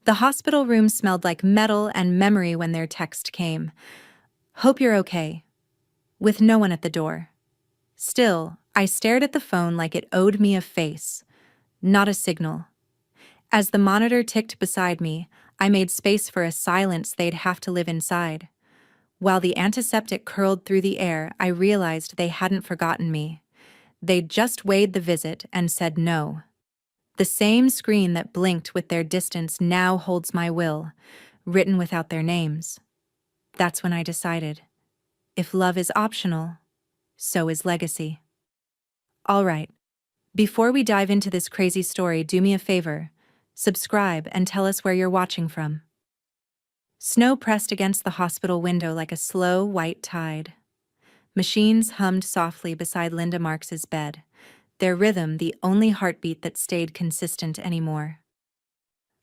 The hospital room smelled like metal and memory when their text came. "Hope you're okay," with no one at the door. Still, I stared at the phone like it owed me a face, not a signal. As the monitor ticked beside me, I made space for a silence they'd have to live inside. While the antiseptic curled through the air, I realized they hadn't forgotten me. They'd just weighed the visit and said no. The same screen that blinked with their distance now holds my will, written without their names. That's when I decided. If love is optional, so is legacy. All right. Before we dive into this crazy story, do me a favor. Subscribe and tell us where you're watching from. Snow pressed against the hospital window like a slow, white tide. Machines hummed softly beside Linda Marks's bed, their rhythm the only heartbeat that stayed consistent anymore.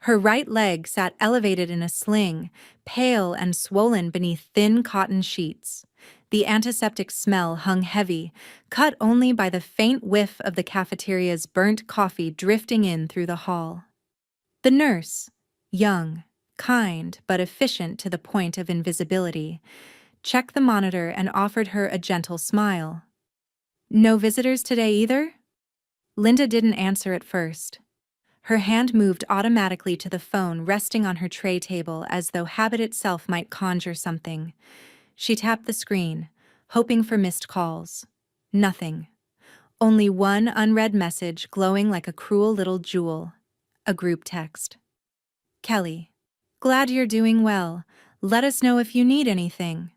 Her right leg sat elevated in a sling, pale and swollen beneath thin cotton sheets. The antiseptic smell hung heavy, cut only by the faint whiff of the cafeteria's burnt coffee drifting in through the hall. The nurse, young, kind, but efficient to the point of invisibility, checked the monitor and offered her a gentle smile. "No visitors today either?" Linda didn't answer at first. Her hand moved automatically to the phone resting on her tray table as though habit itself might conjure something. She tapped the screen, hoping for missed calls. Nothing. Only one unread message glowing like a cruel little jewel. A group text. "Kelly, glad you're doing well. Let us know if you need anything."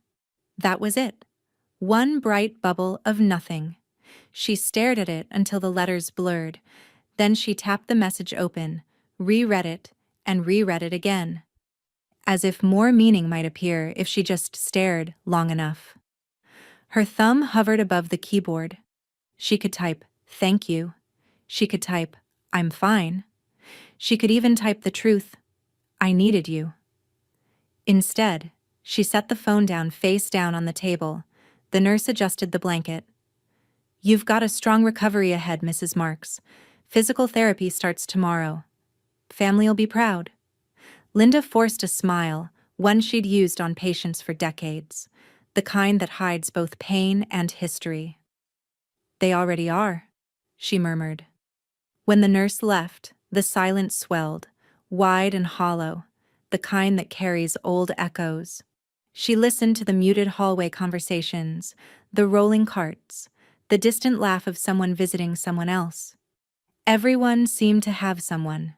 That was it. One bright bubble of nothing. She stared at it until the letters blurred. Then she tapped the message open, reread it, and reread it again. As if more meaning might appear if she just stared long enough. Her thumb hovered above the keyboard. She could type, "Thank you." She could type, "I'm fine." She could even type the truth, "I needed you." Instead, she set the phone down face down on the table. The nurse adjusted the blanket. "You've got a strong recovery ahead, Mrs. Marks. Physical therapy starts tomorrow. Family'll be proud." Linda forced a smile, one she'd used on patients for decades, the kind that hides both pain and history. "They already are," she murmured. When the nurse left, the silence swelled, wide and hollow, the kind that carries old echoes. She listened to the muted hallway conversations, the rolling carts, the distant laugh of someone visiting someone else. Everyone seemed to have someone.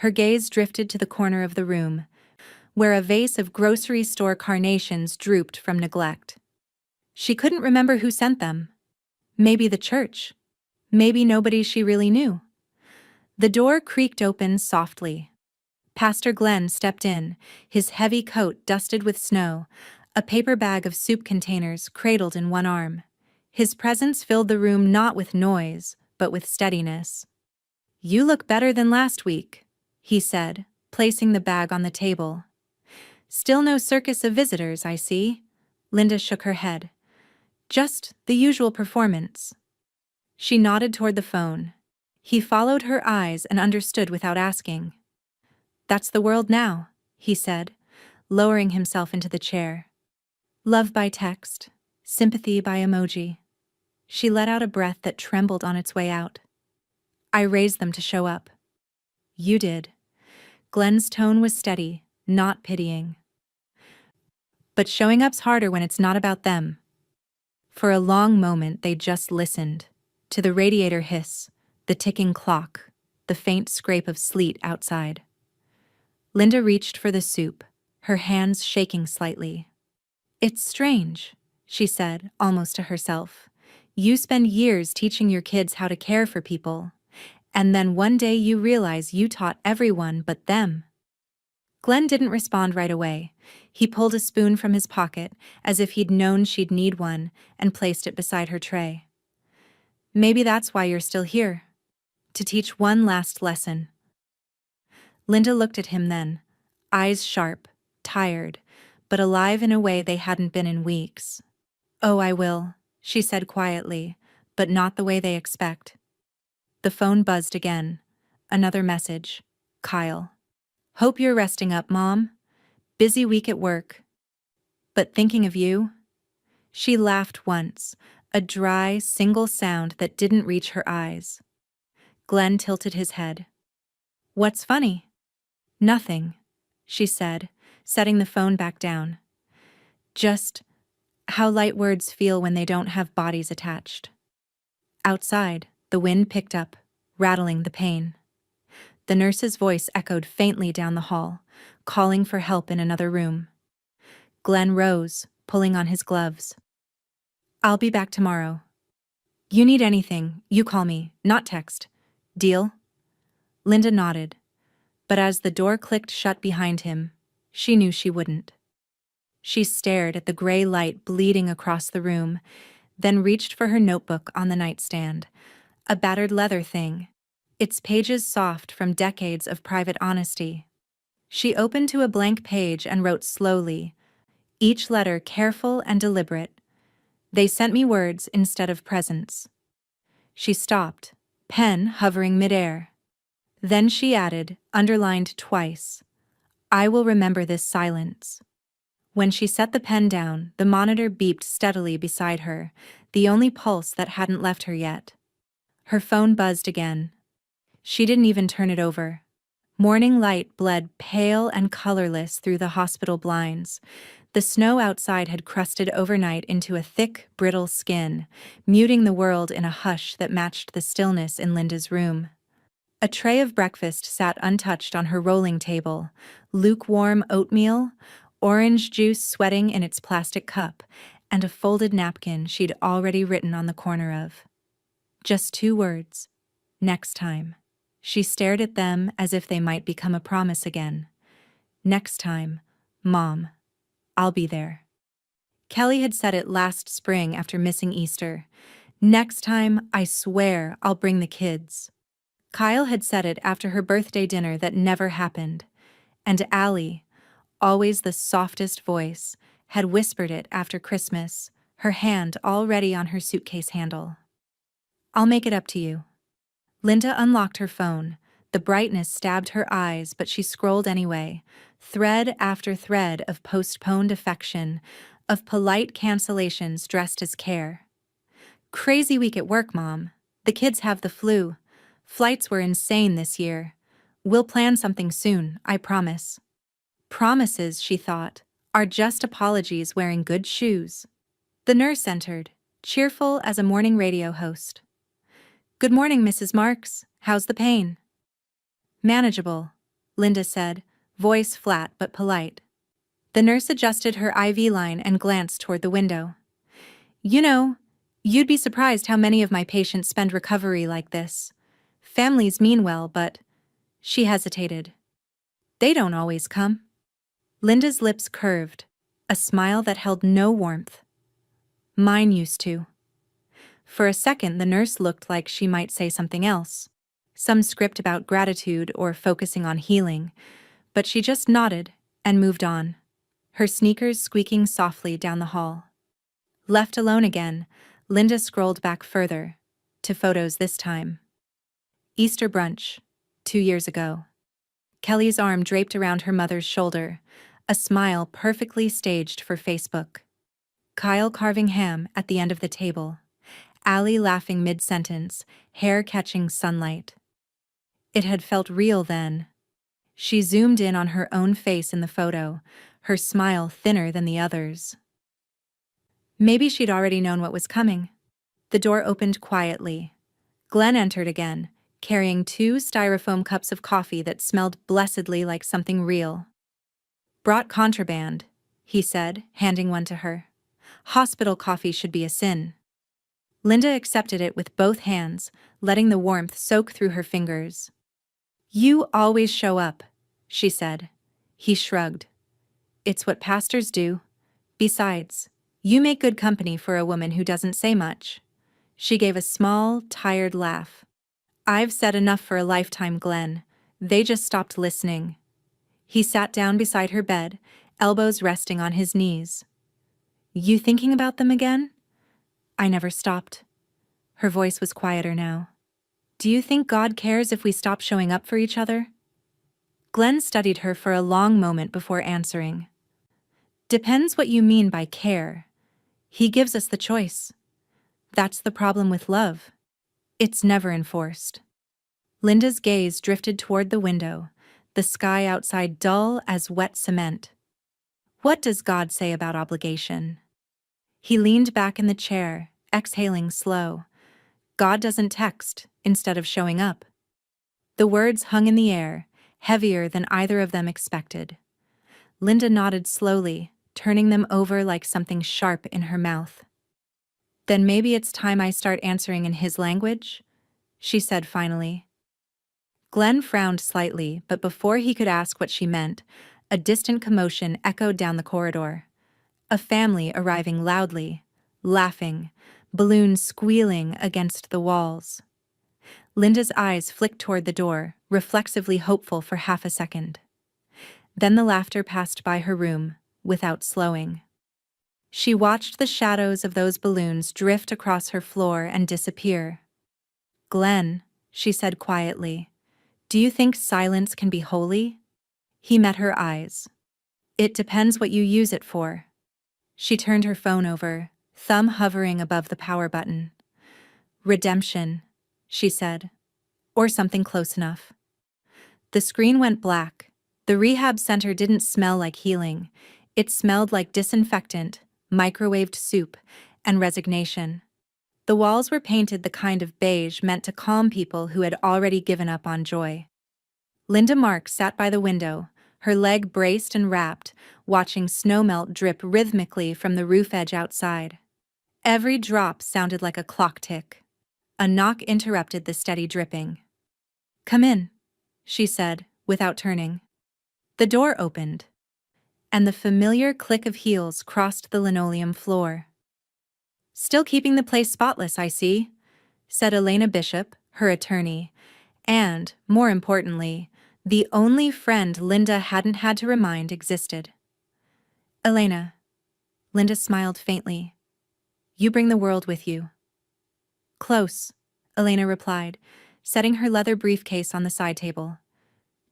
Her gaze drifted to the corner of the room, where a vase of grocery store carnations drooped from neglect. She couldn't remember who sent them. Maybe the church. Maybe nobody she really knew. The door creaked open softly. Pastor Glenn stepped in, his heavy coat dusted with snow, a paper bag of soup containers cradled in one arm. His presence filled the room not with noise, but with steadiness. "You look better than last week," he said, placing the bag on the table. "Still no circus of visitors, I see." Linda shook her head. "Just the usual performance." She nodded toward the phone. He followed her eyes and understood without asking. "That's the world now," he said, lowering himself into the chair. "Love by text, sympathy by emoji." She let out a breath that trembled on its way out. "I raised them to show up." "You did." Glenn's tone was steady, not pitying. "But showing up's harder when it's not about them." For a long moment they just listened, to the radiator hiss, the ticking clock, the faint scrape of sleet outside. Linda reached for the soup, her hands shaking slightly. "It's strange," she said, almost to herself. "You spend years teaching your kids how to care for people, and then one day you realize you taught everyone but them." Glenn didn't respond right away. He pulled a spoon from his pocket, as if he'd known she'd need one, and placed it beside her tray. "Maybe that's why you're still here. To teach one last lesson." Linda looked at him then, eyes sharp, tired, but alive in a way they hadn't been in weeks. "Oh, I will," she said quietly, "but not the way they expect." The phone buzzed again. Another message. "Kyle." Hope you're resting up, Mom. Busy week at work. But thinking of you? She laughed once, a dry, single sound that didn't reach her eyes. Glenn tilted his head. What's funny? Nothing, she said, setting the phone back down. Just how light words feel when they don't have bodies attached. Outside, the wind picked up, rattling the pane. The nurse's voice echoed faintly down the hall, calling for help in another room. Glenn rose, pulling on his gloves. I'll be back tomorrow. You need anything, you call me, not text. Deal? Linda nodded, but as the door clicked shut behind him, she knew she wouldn't. She stared at the gray light bleeding across the room, then reached for her notebook on the nightstand, a battered leather thing, its pages soft from decades of private honesty. She opened to a blank page and wrote slowly, each letter careful and deliberate. They sent me words instead of presents. She stopped, pen hovering midair. Then she added, underlined twice, I will remember this silence. When she set the pen down, the monitor beeped steadily beside her, the only pulse that hadn't left her yet. Her phone buzzed again. She didn't even turn it over. Morning light bled pale and colorless through the hospital blinds. The snow outside had crusted overnight into a thick, brittle skin, muting the world in a hush that matched the stillness in Linda's room. A tray of breakfast sat untouched on her rolling table, lukewarm oatmeal, orange juice sweating in its plastic cup, and a folded napkin she'd already written on the corner of. Just 2 words. Next time. She stared at them as if they might become a promise again. Next time, Mom. I'll be there. Kelly had said it last spring after missing Easter. Next time, I swear I'll bring the kids. Kyle had said it after her birthday dinner that never happened. And Allie, always the softest voice, had whispered it after Christmas, her hand already on her suitcase handle. I'll make it up to you. Linda unlocked her phone. The brightness stabbed her eyes, but she scrolled anyway, thread after thread of postponed affection, of polite cancellations dressed as care. Crazy week at work, Mom. The kids have the flu. Flights were insane this year. We'll plan something soon, I promise. Promises, she thought, are just apologies wearing good shoes. The nurse entered, cheerful as a morning radio host. Good morning, Mrs. Marks. How's the pain? Manageable, Linda said, voice flat but polite. The nurse adjusted her IV line and glanced toward the window. You know, you'd be surprised how many of my patients spend recovery like this. Families mean well, but... She hesitated. They don't always come. Linda's lips curved, a smile that held no warmth. Mine used to. For a second, the nurse looked like she might say something else, some script about gratitude or focusing on healing, but she just nodded and moved on, her sneakers squeaking softly down the hall. Left alone again, Linda scrolled back further, to photos this time. Easter brunch, 2 years ago. Kelly's arm draped around her mother's shoulder, a smile perfectly staged for Facebook. Kyle carving ham at the end of the table. Allie laughing mid-sentence, hair catching sunlight. It had felt real then. She zoomed in on her own face in the photo, her smile thinner than the others. Maybe she'd already known what was coming. The door opened quietly. Glenn entered again, carrying 2 styrofoam cups of coffee that smelled blessedly like something real. Brought contraband, he said, handing one to her. Hospital coffee should be a sin. Linda accepted it with both hands, letting the warmth soak through her fingers. You always show up, she said. He shrugged. It's what pastors do. Besides, you make good company for a woman who doesn't say much. She gave a small, tired laugh. I've said enough for a lifetime, Glenn. They just stopped listening. He sat down beside her bed, elbows resting on his knees. You thinking about them again? I never stopped. Her voice was quieter now. Do you think God cares if we stop showing up for each other? Glenn studied her for a long moment before answering. Depends what you mean by care. He gives us the choice. That's the problem with love. It's never enforced. Linda's gaze drifted toward the window, the sky outside dull as wet cement. What does God say about obligation? He leaned back in the chair, exhaling slow. God doesn't text, instead of showing up. The words hung in the air, heavier than either of them expected. Linda nodded slowly, turning them over like something sharp in her mouth. Then maybe it's time I start answering in his language, she said finally. Glenn frowned slightly, but before he could ask what she meant, a distant commotion echoed down the corridor. A family arriving loudly, laughing, balloons squealing against the walls. Linda's eyes flicked toward the door, reflexively hopeful for half a second. Then the laughter passed by her room, without slowing. She watched the shadows of those balloons drift across her floor and disappear. "Glenn," she said quietly, "do you think silence can be holy?" He met her eyes. "It depends what you use it for." She turned her phone over, thumb hovering above the power button. "Redemption," she said. "Or something close enough." The screen went black. The rehab center didn't smell like healing. It smelled like disinfectant, microwaved soup, and resignation. The walls were painted the kind of beige meant to calm people who had already given up on joy. Linda Mark sat by the window, her leg braced and wrapped, watching snowmelt drip rhythmically from the roof edge outside. Every drop sounded like a clock tick. A knock interrupted the steady dripping. "Come in," she said, without turning. The door opened, and the familiar click of heels crossed the linoleum floor. "Still keeping the place spotless, I see," said Elena Bishop, her attorney, and, more importantly, the only friend Linda hadn't had to remind existed. "Elena," Linda smiled faintly, "you bring the world with you." "Close," Elena replied, setting her leather briefcase on the side table.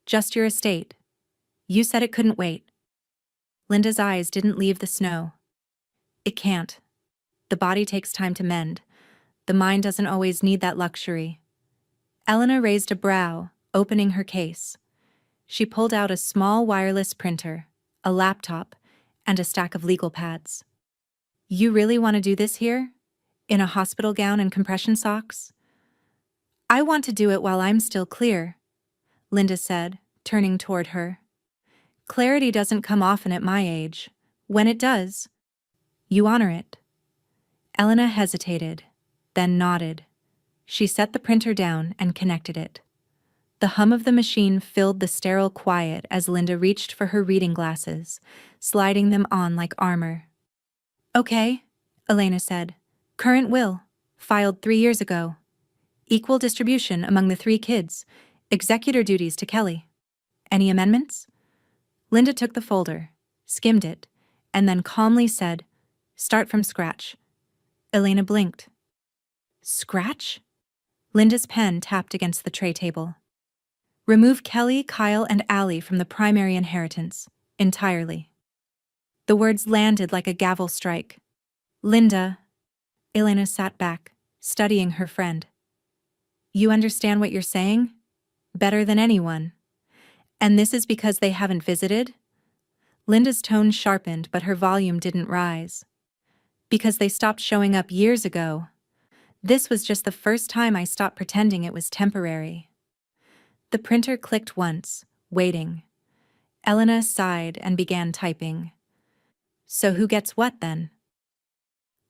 "Just your estate. You said it couldn't wait." Linda's eyes didn't leave the snow. "It can't. The body takes time to mend. The mind doesn't always need that luxury." Elena raised a brow, opening her case. She pulled out a small wireless printer, a laptop, and a stack of legal pads. "You really want to do this here? In a hospital gown and compression socks?" "I want to do it while I'm still clear," Linda said, turning toward her. "Clarity doesn't come often at my age. When it does, you honor it." Elena hesitated, then nodded. She set the printer down and connected it. The hum of the machine filled the sterile quiet as Linda reached for her reading glasses, sliding them on like armor. "Okay," Elena said. "Current will, filed 3 years ago. Equal distribution among the 3 kids. Executor duties to Kelly. Any amendments?" Linda took the folder, skimmed it, and then calmly said, "Start from scratch." Elena blinked. "Scratch?" Linda's pen tapped against the tray table. "Remove Kelly, Kyle, and Allie from the primary inheritance, entirely." The words landed like a gavel strike. "Linda," Elena sat back, studying her friend. "You understand what you're saying? Better than anyone. And this is because they haven't visited?" Linda's tone sharpened, but her volume didn't rise. "Because they stopped showing up years ago. This was just the first time I stopped pretending it was temporary." The printer clicked once, waiting. Elena sighed and began typing. "So who gets what, then?"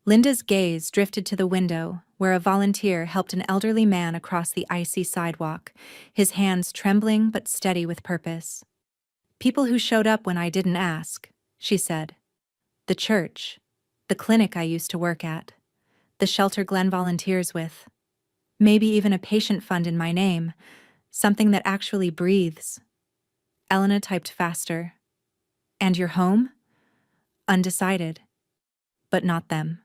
Linda's gaze drifted to the window, where a volunteer helped an elderly man across the icy sidewalk, his hands trembling but steady with purpose. "People who showed up when I didn't ask," she said. "The church, the clinic I used to work at, the shelter Glenn volunteers with. Maybe even a patient fund in my name, something that actually breathes." Elena typed faster. "And your home?" "Undecided. But not them."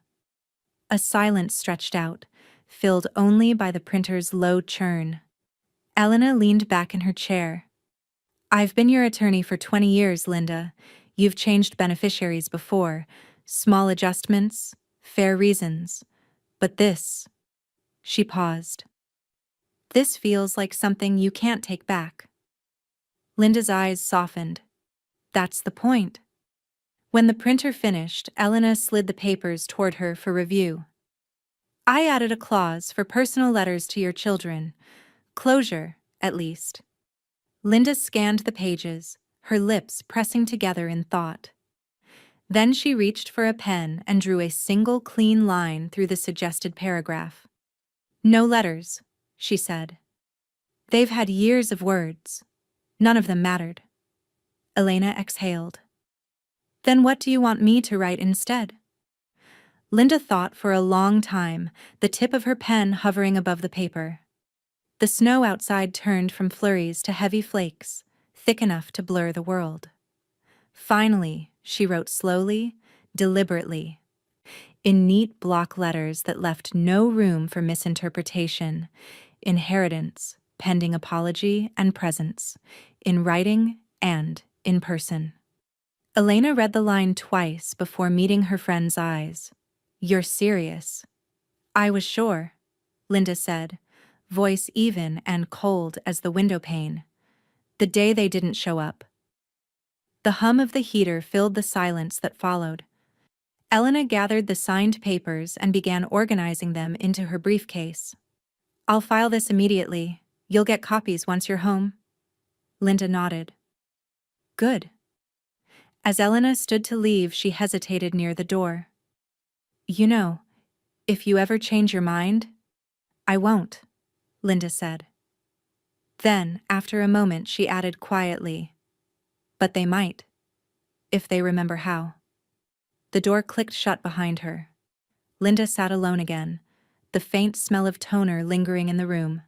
A silence stretched out, filled only by the printer's low churn. Elena leaned back in her chair. I've been your attorney for 20 years, Linda. You've changed beneficiaries before. Small adjustments, fair reasons. But this. She paused. This feels like something you can't take back. Linda's eyes softened. That's the point. When the printer finished, Elena slid the papers toward her for review. I added a clause for personal letters to your children. Closure, at least. Linda scanned the pages, her lips pressing together in thought. Then she reached for a pen and drew a single clean line through the suggested paragraph. No letters, she said. They've had years of words. None of them mattered. Elena exhaled. Then what do you want me to write instead? Linda thought for a long time, the tip of her pen hovering above the paper. The snow outside turned from flurries to heavy flakes, thick enough to blur the world. Finally, she wrote slowly, deliberately, in neat block letters that left no room for misinterpretation: inheritance, pending apology, and presence, in writing and in person. Elena read the line twice before meeting her friend's eyes. You're serious? I was sure, Linda said, voice even and cold as the window pane. The day they didn't show up. The hum of the heater filled the silence that followed. Elena gathered the signed papers and began organizing them into her briefcase. I'll file this immediately. You'll get copies once you're home. Linda nodded. Good. As Elena stood to leave, she hesitated near the door. You know, if you ever change your mind, I won't, Linda said. Then, after a moment, she added quietly, but they might, if they remember how. The door clicked shut behind her. Linda sat alone again, the faint smell of toner lingering in the room.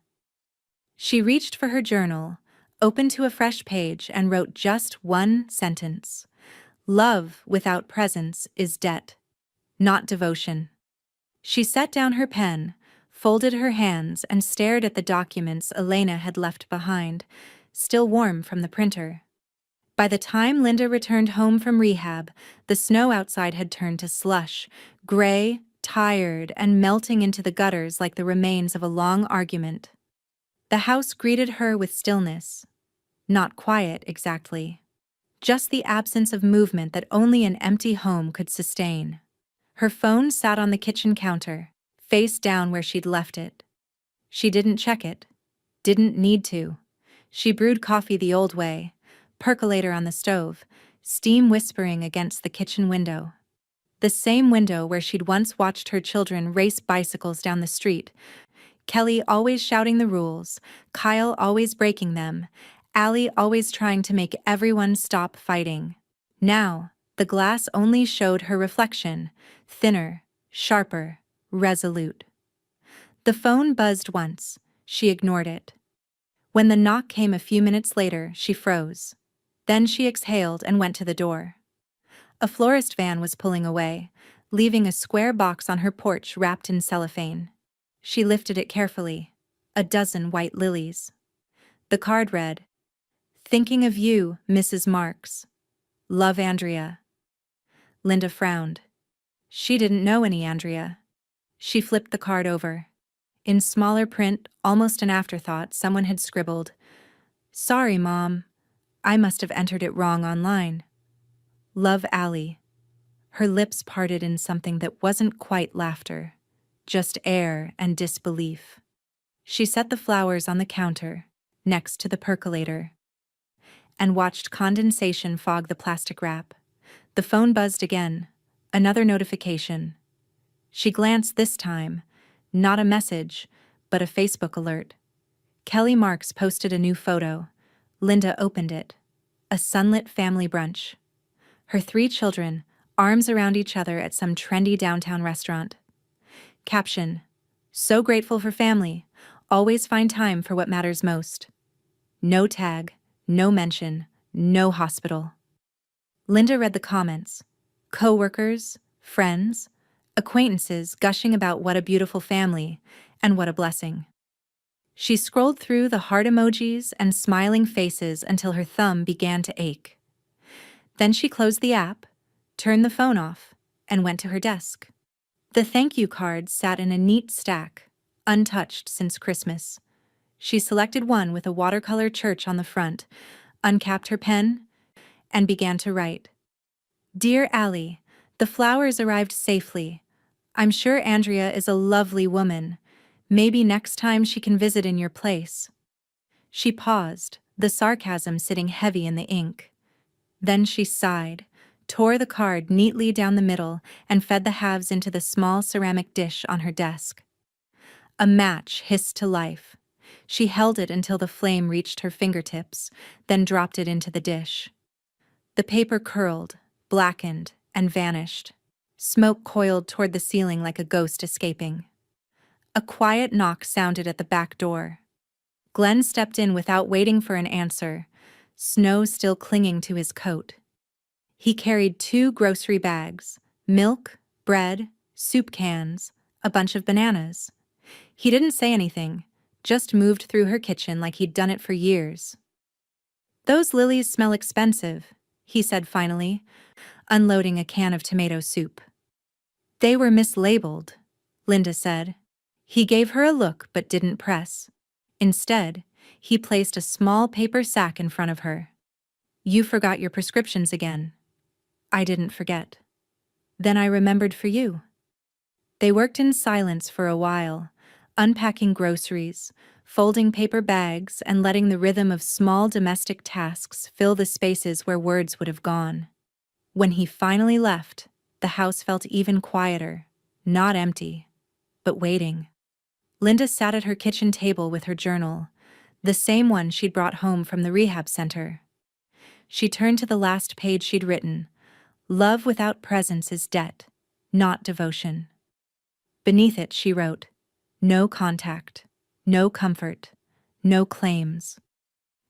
She reached for her journal, opened to a fresh page, and wrote just one sentence. Love without presence is debt, not devotion. She set down her pen, folded her hands, and stared at the documents Elena had left behind, still warm from the printer. By the time Linda returned home from rehab, the snow outside had turned to slush, gray, tired, and melting into the gutters like the remains of a long argument. The house greeted her with stillness. Not quiet, exactly. Just the absence of movement that only an empty home could sustain. Her phone sat on the kitchen counter, face down where she'd left it. She didn't check it. Didn't need to. She brewed coffee the old way, percolator on the stove, steam whispering against the kitchen window. The same window where she'd once watched her children race bicycles down the street. Kelly always shouting the rules, Kyle always breaking them, Allie always trying to make everyone stop fighting. Now, the glass only showed her reflection, thinner, sharper, resolute. The phone buzzed once. She ignored it. When the knock came a few minutes later, she froze. Then she exhaled and went to the door. A florist van was pulling away, leaving a square box on her porch wrapped in cellophane. She lifted it carefully. A dozen white lilies. The card read, Thinking of you, Mrs. Marks. Love, Andrea. Linda frowned. She didn't know any Andrea. She flipped the card over. In smaller print, almost an afterthought, someone had scribbled, Sorry, Mom. I must have entered it wrong online. Love, Allie. Her lips parted in something that wasn't quite laughter, just air and disbelief. She set the flowers on the counter, next to the percolator, and watched condensation fog the plastic wrap. The phone buzzed again, another notification. She glanced this time, not a message, but a Facebook alert. Kelly Marks posted a new photo. Linda opened it. A sunlit family brunch. Her 3 children, arms around each other at some trendy downtown restaurant. Caption, So grateful for family, always find time for what matters most. No tag, no mention, no hospital. Linda read the comments. Co-workers, friends, acquaintances gushing about what a beautiful family and what a blessing. She scrolled through the heart emojis and smiling faces until her thumb began to ache. Then she closed the app, turned the phone off, and went to her desk. The thank you cards sat in a neat stack, untouched since Christmas. She selected one with a watercolor church on the front, uncapped her pen, and began to write. Dear Allie, the flowers arrived safely. I'm sure Andrea is a lovely woman. Maybe next time she can visit in your place. She paused, the sarcasm sitting heavy in the ink. Then she sighed, tore the card neatly down the middle, and fed the halves into the small ceramic dish on her desk. A match hissed to life. She held it until the flame reached her fingertips, then dropped it into the dish. The paper curled, blackened, and vanished. Smoke coiled toward the ceiling like a ghost escaping. A quiet knock sounded at the back door. Glenn stepped in without waiting for an answer, snow still clinging to his coat. He carried 2 grocery bags, milk, bread, soup cans, a bunch of bananas. He didn't say anything, just moved through her kitchen like he'd done it for years. Those lilies smell expensive, he said finally, unloading a can of tomato soup. They were mislabeled, Linda said. He gave her a look but didn't press. Instead, he placed a small paper sack in front of her. You forgot your prescriptions again. I didn't forget. Then I remembered for you. They worked in silence for a while, unpacking groceries, folding paper bags, and letting the rhythm of small domestic tasks fill the spaces where words would have gone. When he finally left, the house felt even quieter, not empty, but waiting. Linda sat at her kitchen table with her journal, the same one she'd brought home from the rehab center. She turned to the last page she'd written. Love without presence is debt, not devotion. Beneath it, she wrote, no contact, no comfort, no claims.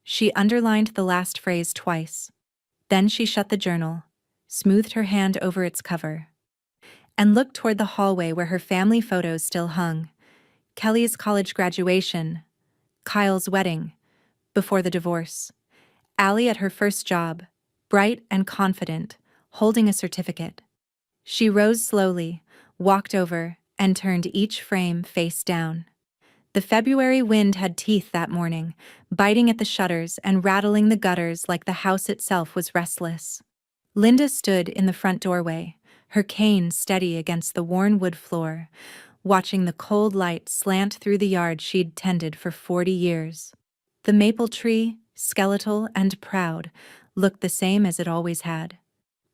She underlined the last phrase twice. Then she shut the journal, smoothed her hand over its cover, and looked toward the hallway where her family photos still hung. Kelly's college graduation, Kyle's wedding, before the divorce, Allie at her first job, bright and confident, holding a certificate. She rose slowly, walked over, and turned each frame face down. The February wind had teeth that morning, biting at the shutters and rattling the gutters like the house itself was restless. Linda stood in the front doorway, her cane steady against the worn wood floor, watching the cold light slant through the yard she'd tended for 40 years. The maple tree, skeletal and proud, looked the same as it always had,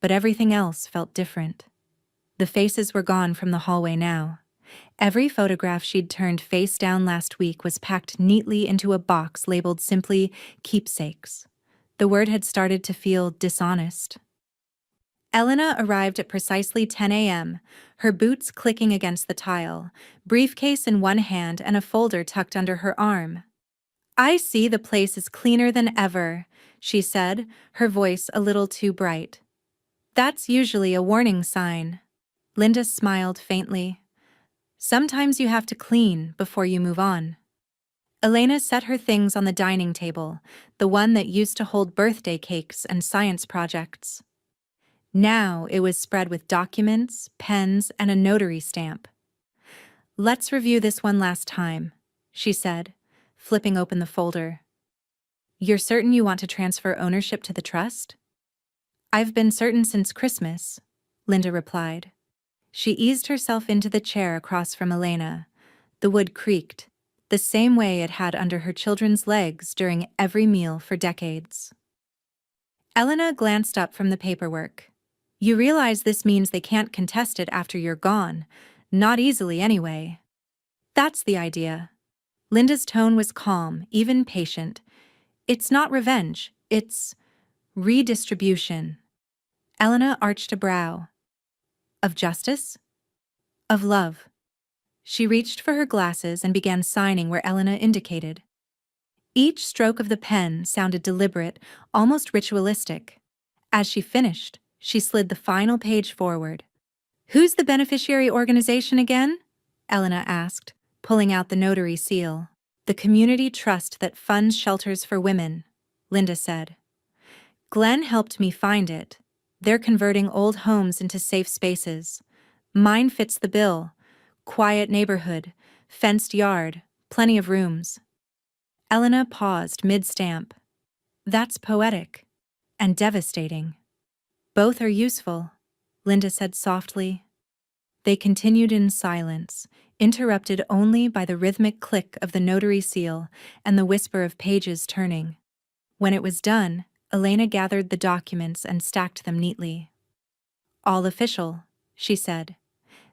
but everything else felt different. The faces were gone from the hallway now. Every photograph she'd turned face down last week was packed neatly into a box labeled simply keepsakes. The word had started to feel dishonest. Elena arrived at precisely 10 a.m., her boots clicking against the tile, briefcase in one hand and a folder tucked under her arm. I see the place is cleaner than ever, she said, her voice a little too bright. That's usually a warning sign. Linda smiled faintly. Sometimes you have to clean before you move on. Elena set her things on the dining table, the one that used to hold birthday cakes and science projects. Now it was spread with documents, pens, and a notary stamp. Let's review this one last time, she said, flipping open the folder. You're certain you want to transfer ownership to the trust? I've been certain since Christmas, Linda replied. She eased herself into the chair across from Elena. The wood creaked, the same way it had under her children's legs during every meal for decades. Elena glanced up from the paperwork. You realize this means they can't contest it after you're gone. Not easily, anyway. That's the idea. Linda's tone was calm, even patient. It's not revenge, it's redistribution. Elena arched a brow. Of justice? Of love. She reached for her glasses and began signing where Elena indicated. Each stroke of the pen sounded deliberate, almost ritualistic. As she finished, she slid the final page forward. Who's the beneficiary organization again? Elena asked, pulling out the notary seal. The community trust that funds shelters for women, Linda said. Glenn helped me find it. They're converting old homes into safe spaces. Mine fits the bill. Quiet neighborhood, fenced yard, plenty of rooms. Elena paused mid-stamp. That's poetic. And devastating. Both are useful, Linda said softly. They continued in silence, interrupted only by the rhythmic click of the notary seal and the whisper of pages turning. When it was done, Elena gathered the documents and stacked them neatly. All official, she said.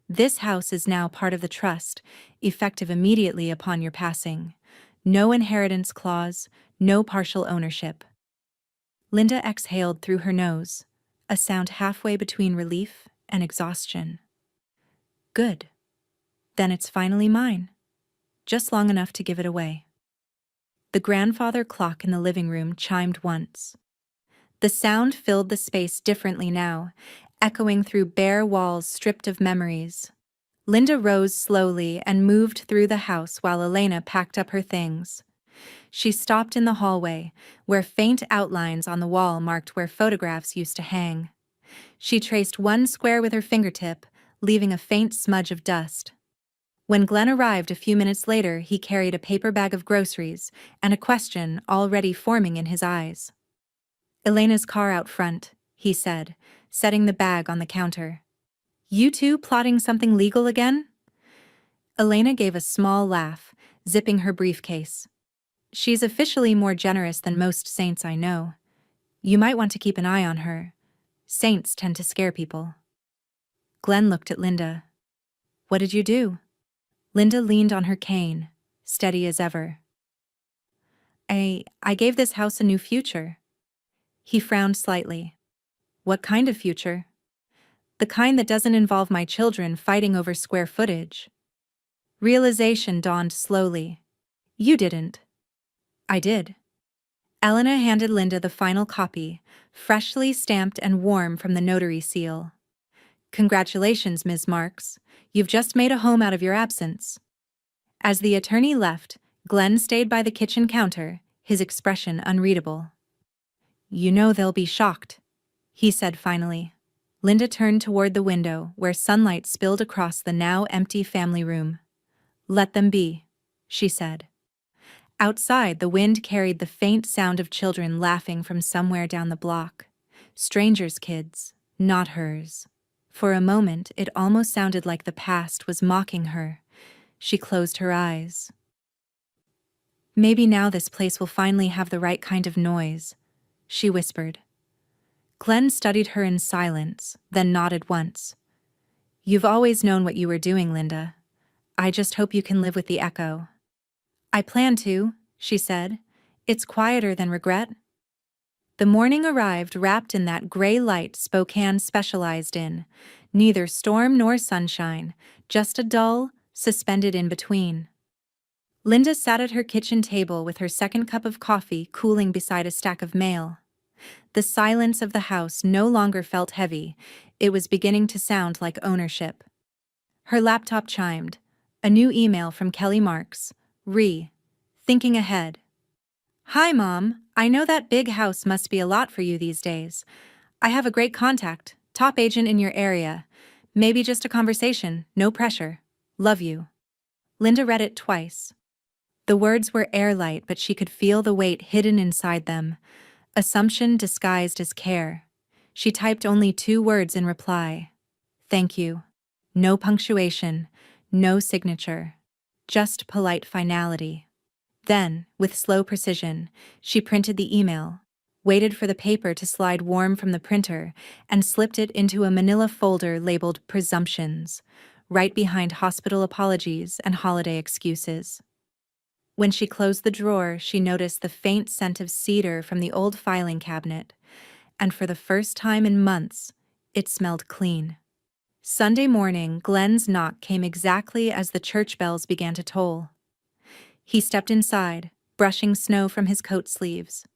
This house is now part of the trust, effective immediately upon your passing. No inheritance clause, no partial ownership. Linda exhaled through her nose, a sound halfway between relief and exhaustion. Good. Then it's finally mine. Just long enough to give it away. The grandfather clock in the living room chimed once. The sound filled the space differently now, echoing through bare walls stripped of memories. Linda rose slowly and moved through the house while Elena packed up her things. She stopped in the hallway, where faint outlines on the wall marked where photographs used to hang. She traced one square with her fingertip, leaving a faint smudge of dust. When Glenn arrived a few minutes later, he carried a paper bag of groceries and a question already forming in his eyes. Elena's car out front, he said, setting the bag on the counter. You two plotting something legal again? Elena gave a small laugh, zipping her briefcase. She's officially more generous than most saints I know. You might want to keep an eye on her. Saints tend to scare people. Glenn looked at Linda. What did you do? Linda leaned on her cane, steady as ever. I gave this house a new future. He frowned slightly. What kind of future? The kind that doesn't involve my children fighting over square footage. Realization dawned slowly. You didn't. I did. Elena handed Linda the final copy, freshly stamped and warm from the notary seal. Congratulations, Ms. Marks. You've just made a home out of your absence. As the attorney left, Glenn stayed by the kitchen counter, his expression unreadable. You know they'll be shocked, he said finally. Linda turned toward the window where sunlight spilled across the now empty family room. Let them be, she said. Outside, the wind carried the faint sound of children laughing from somewhere down the block. Strangers' kids, not hers. For a moment, it almost sounded like the past was mocking her. She closed her eyes. Maybe now this place will finally have the right kind of noise, she whispered. Glenn studied her in silence, then nodded once. You've always known what you were doing, Linda. I just hope you can live with the echo. I plan to, she said. It's quieter than regret. The morning arrived wrapped in that gray light Spokane specialized in, neither storm nor sunshine, just a dull, suspended in between. Linda sat at her kitchen table with her second cup of coffee cooling beside a stack of mail. The silence of the house no longer felt heavy, it was beginning to sound like ownership. Her laptop chimed, a new email from Kelly Marks, Thinking ahead. Hi, Mom. I know that big house must be a lot for you these days. I have a great contact, top agent in your area. Maybe just a conversation, no pressure. Love you. Linda read it twice. The words were airlight, but she could feel the weight hidden inside them. Assumption disguised as care. She typed only 2 words in reply. Thank you. No punctuation, no signature. Just polite finality. Then, with slow precision, she printed the email, waited for the paper to slide warm from the printer, and slipped it into a manila folder labeled Presumptions, right behind hospital apologies and holiday excuses. When she closed the drawer, she noticed the faint scent of cedar from the old filing cabinet, and for the first time in months, it smelled clean. Sunday morning, Glenn's knock came exactly as the church bells began to toll. He stepped inside, brushing snow from his coat sleeves.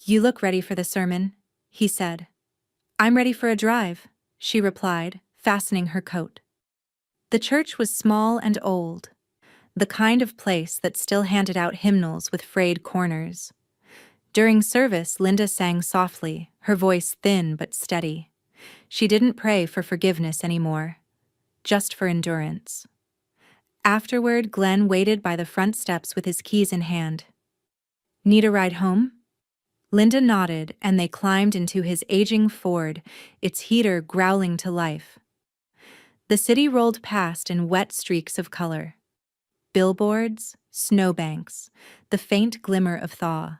You look ready for the sermon, he said. I'm ready for a drive, she replied, fastening her coat. The church was small and old. the kind of place that still handed out hymnals with frayed corners. During service, Linda sang softly, her voice thin but steady. She didn't pray for forgiveness anymore, just for endurance. Afterward, Glenn waited by the front steps with his keys in hand. "Need a ride home?" Linda nodded, and they climbed into his aging Ford, its heater growling to life. The city rolled past in wet streaks of color. Billboards, snowbanks, the faint glimmer of thaw.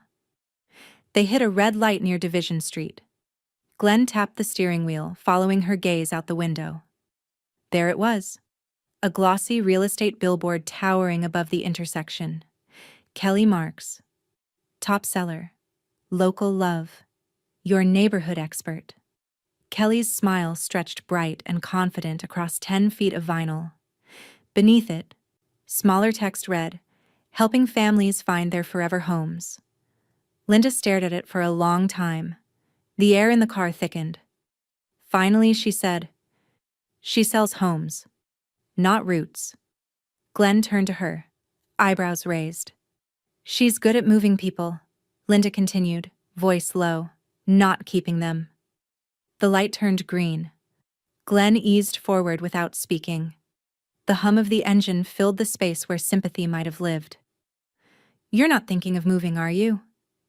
They hit a red light near Division Street. Glenn tapped the steering wheel, following her gaze out the window. There it was, a glossy real estate billboard towering above the intersection. Kelly Marks, top seller, local love, your neighborhood expert. Kelly's smile stretched bright and confident across 10 feet of vinyl. Beneath it, smaller text read, "Helping families find their forever homes." Linda stared at it for a long time. The air in the car thickened. Finally, she said, "She sells homes, not roots." Glenn turned to her, eyebrows raised. "She's good at moving people," Linda continued, voice low, "not keeping them." The light turned green. Glenn eased forward without speaking. The hum of the engine filled the space where sympathy might have lived. "You're not thinking of moving, are you?"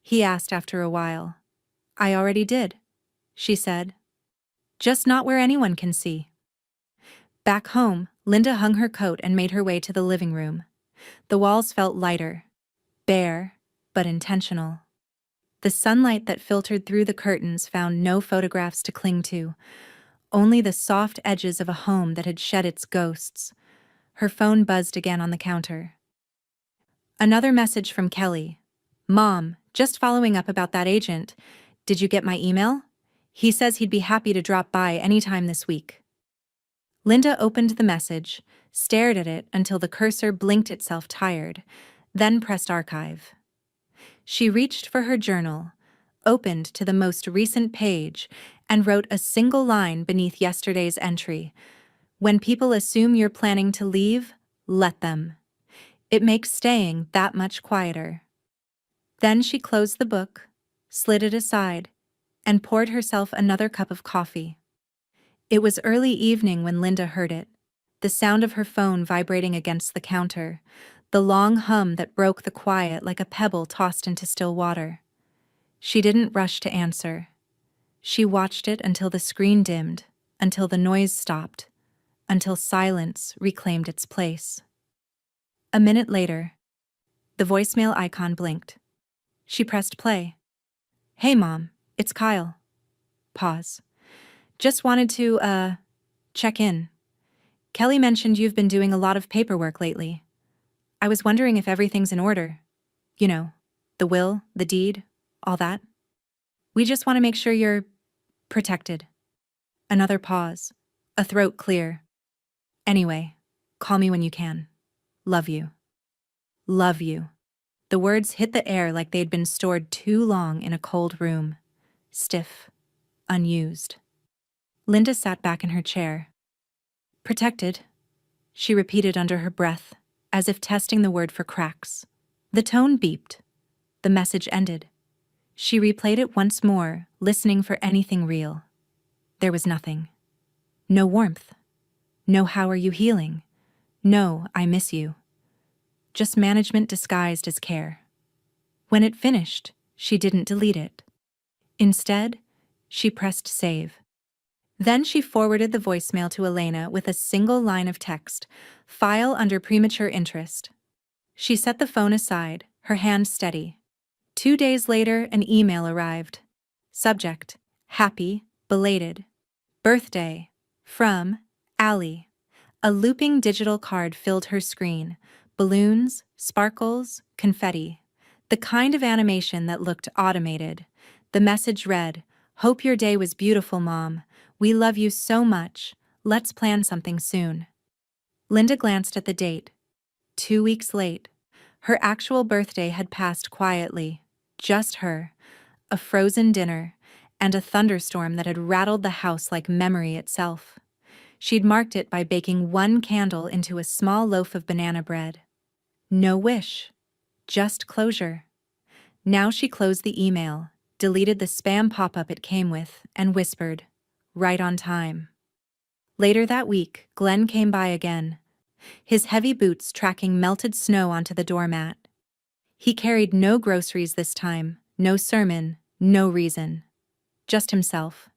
he asked after a while. "I already did," she said. "Just not where anyone can see." Back home, Linda hung her coat and made her way to the living room. The walls felt lighter, bare, but intentional. The sunlight that filtered through the curtains found no photographs to cling to, only the soft edges of a home that had shed its ghosts. Her phone buzzed again on the counter. Another message from Kelly. "Mom, just following up about that agent. Did you get my email? He says he'd be happy to drop by anytime this week." Linda opened the message, stared at it until the cursor blinked itself tired, then pressed archive. She reached for her journal, opened to the most recent page, and wrote a single line beneath yesterday's entry. "When people assume you're planning to leave, let them. It makes staying that much quieter." Then she closed the book, slid it aside, and poured herself another cup of coffee. It was early evening when Linda heard it, the sound of her phone vibrating against the counter, the long hum that broke the quiet like a pebble tossed into still water. She didn't rush to answer. She watched it until the screen dimmed, until the noise stopped, until silence reclaimed its place. A minute later, the voicemail icon blinked. She pressed play. "Hey, Mom, it's Kyle." Pause. "Just wanted to, check in. Kelly mentioned you've been doing a lot of paperwork lately. I was wondering if everything's in order. You know, the will, the deed, all that. We just want to make sure you're protected." Another pause, a throat clear. "Anyway, call me when you can. Love you. Love you." The words hit the air like they'd been stored too long in a cold room, stiff, unused. Linda sat back in her chair. "Protected," she repeated under her breath, as if testing the word for cracks. The tone beeped. The message ended. She replayed it once more, listening for anything real. There was nothing. No warmth. No "how are you healing?" No "I miss you." Just management disguised as care. When it finished, she didn't delete it. Instead, she pressed save. Then she forwarded the voicemail to Elena with a single line of text, "File under premature interest." She set the phone aside, her hand steady. 2 days later, an email arrived. Subject: happy, belated. Birthday. From Allie. A looping digital card filled her screen. Balloons, sparkles, confetti. The kind of animation that looked automated. The message read, "Hope your day was beautiful, Mom. We love you so much. Let's plan something soon." Linda glanced at the date. 2 weeks late. Her actual birthday had passed quietly. Just her, a frozen dinner, and a thunderstorm that had rattled the house like memory itself. She'd marked it by baking one candle into a small loaf of banana bread. No wish. Just closure. Now she closed the email, deleted the spam pop-up it came with, and whispered, "Right on time." Later that week, Glenn came by again, his heavy boots tracking melted snow onto the doormat. He carried no groceries this time, no sermon, no reason. Just himself.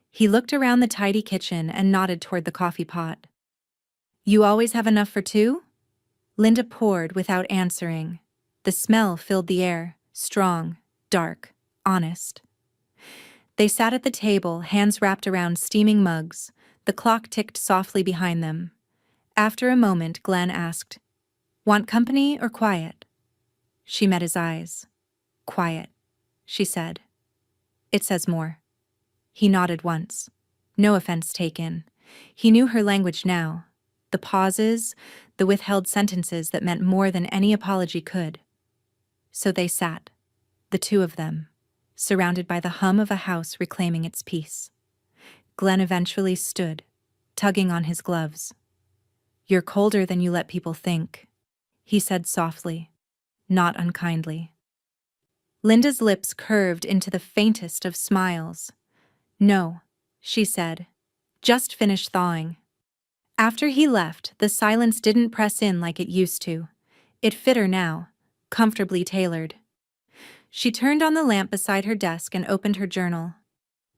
He looked around the tidy kitchen and nodded toward the coffee pot. "You always have enough for two?" Linda poured without answering. The smell filled the air, strong, dark, honest. They sat at the table, hands wrapped around steaming mugs. The clock ticked softly behind them. After a moment, Glenn asked, "Want company or quiet?" She met his eyes. "Quiet," she said. "It says more." He nodded once. No offense taken. He knew her language now. The pauses, the withheld sentences that meant more than any apology could. So they sat, the two of them, surrounded by the hum of a house reclaiming its peace. Glenn eventually stood, tugging on his gloves. "You're colder than you let people think," he said softly, not unkindly. Linda's lips curved into the faintest of smiles. "No," she said, "just finished thawing." After he left, the silence didn't press in like it used to. It fit her now, comfortably tailored. She turned on the lamp beside her desk and opened her journal.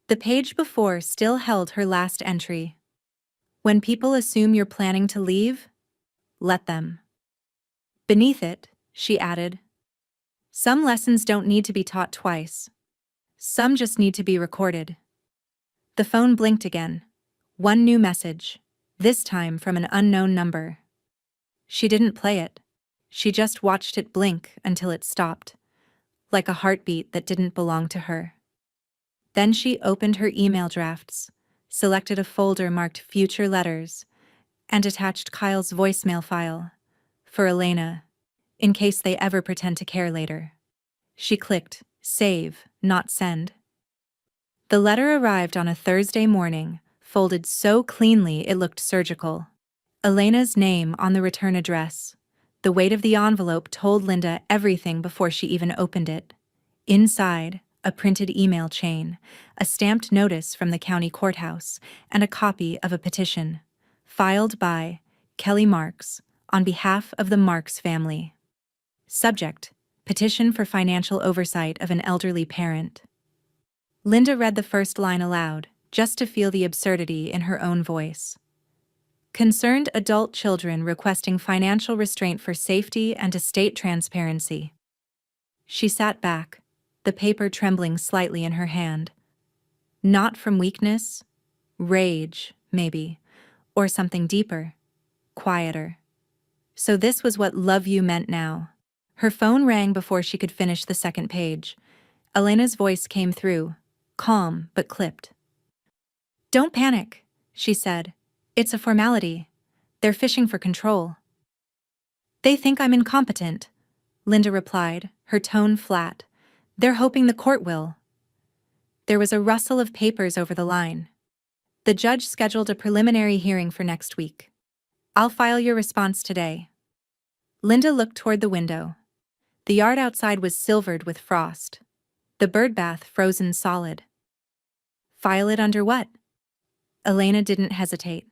The page before still held her last entry. "When people assume you're planning to leave, let them." Beneath it, she added, "Some lessons don't need to be taught twice. Some just need to be recorded." The phone blinked again. One new message, this time from an unknown number. She didn't play it. She just watched it blink until it stopped, like a heartbeat that didn't belong to her. Then she opened her email drafts, selected a folder marked Future Letters, and attached Kyle's voicemail file, for Elena, in case they ever pretend to care later. She clicked Save, not Send. The letter arrived on a Thursday morning, folded so cleanly it looked surgical. Elena's name on the return address. The weight of the envelope told Linda everything before she even opened it. Inside, a printed email chain, a stamped notice from the county courthouse, and a copy of a petition, filed by Kelly Marks, on behalf of the Marks family. Subject: Petition for financial oversight of an elderly parent. Linda read the first line aloud, just to feel the absurdity in her own voice. Concerned adult children requesting financial restraint for safety and estate transparency. She sat back, the paper trembling slightly in her hand. Not from weakness, rage, maybe, or something deeper, quieter. So this was what love you meant now. Her phone rang before she could finish the second page. Elena's voice came through, calm but clipped. "Don't panic," she said. "It's a formality. They're fishing for control." "They think I'm incompetent," Linda replied, her tone flat. "They're hoping the court will." There was a rustle of papers over the line. "The judge scheduled a preliminary hearing for next week. I'll file your response today." Linda looked toward the window. The yard outside was silvered with frost. The birdbath frozen solid. "File it under what?" Elena didn't hesitate.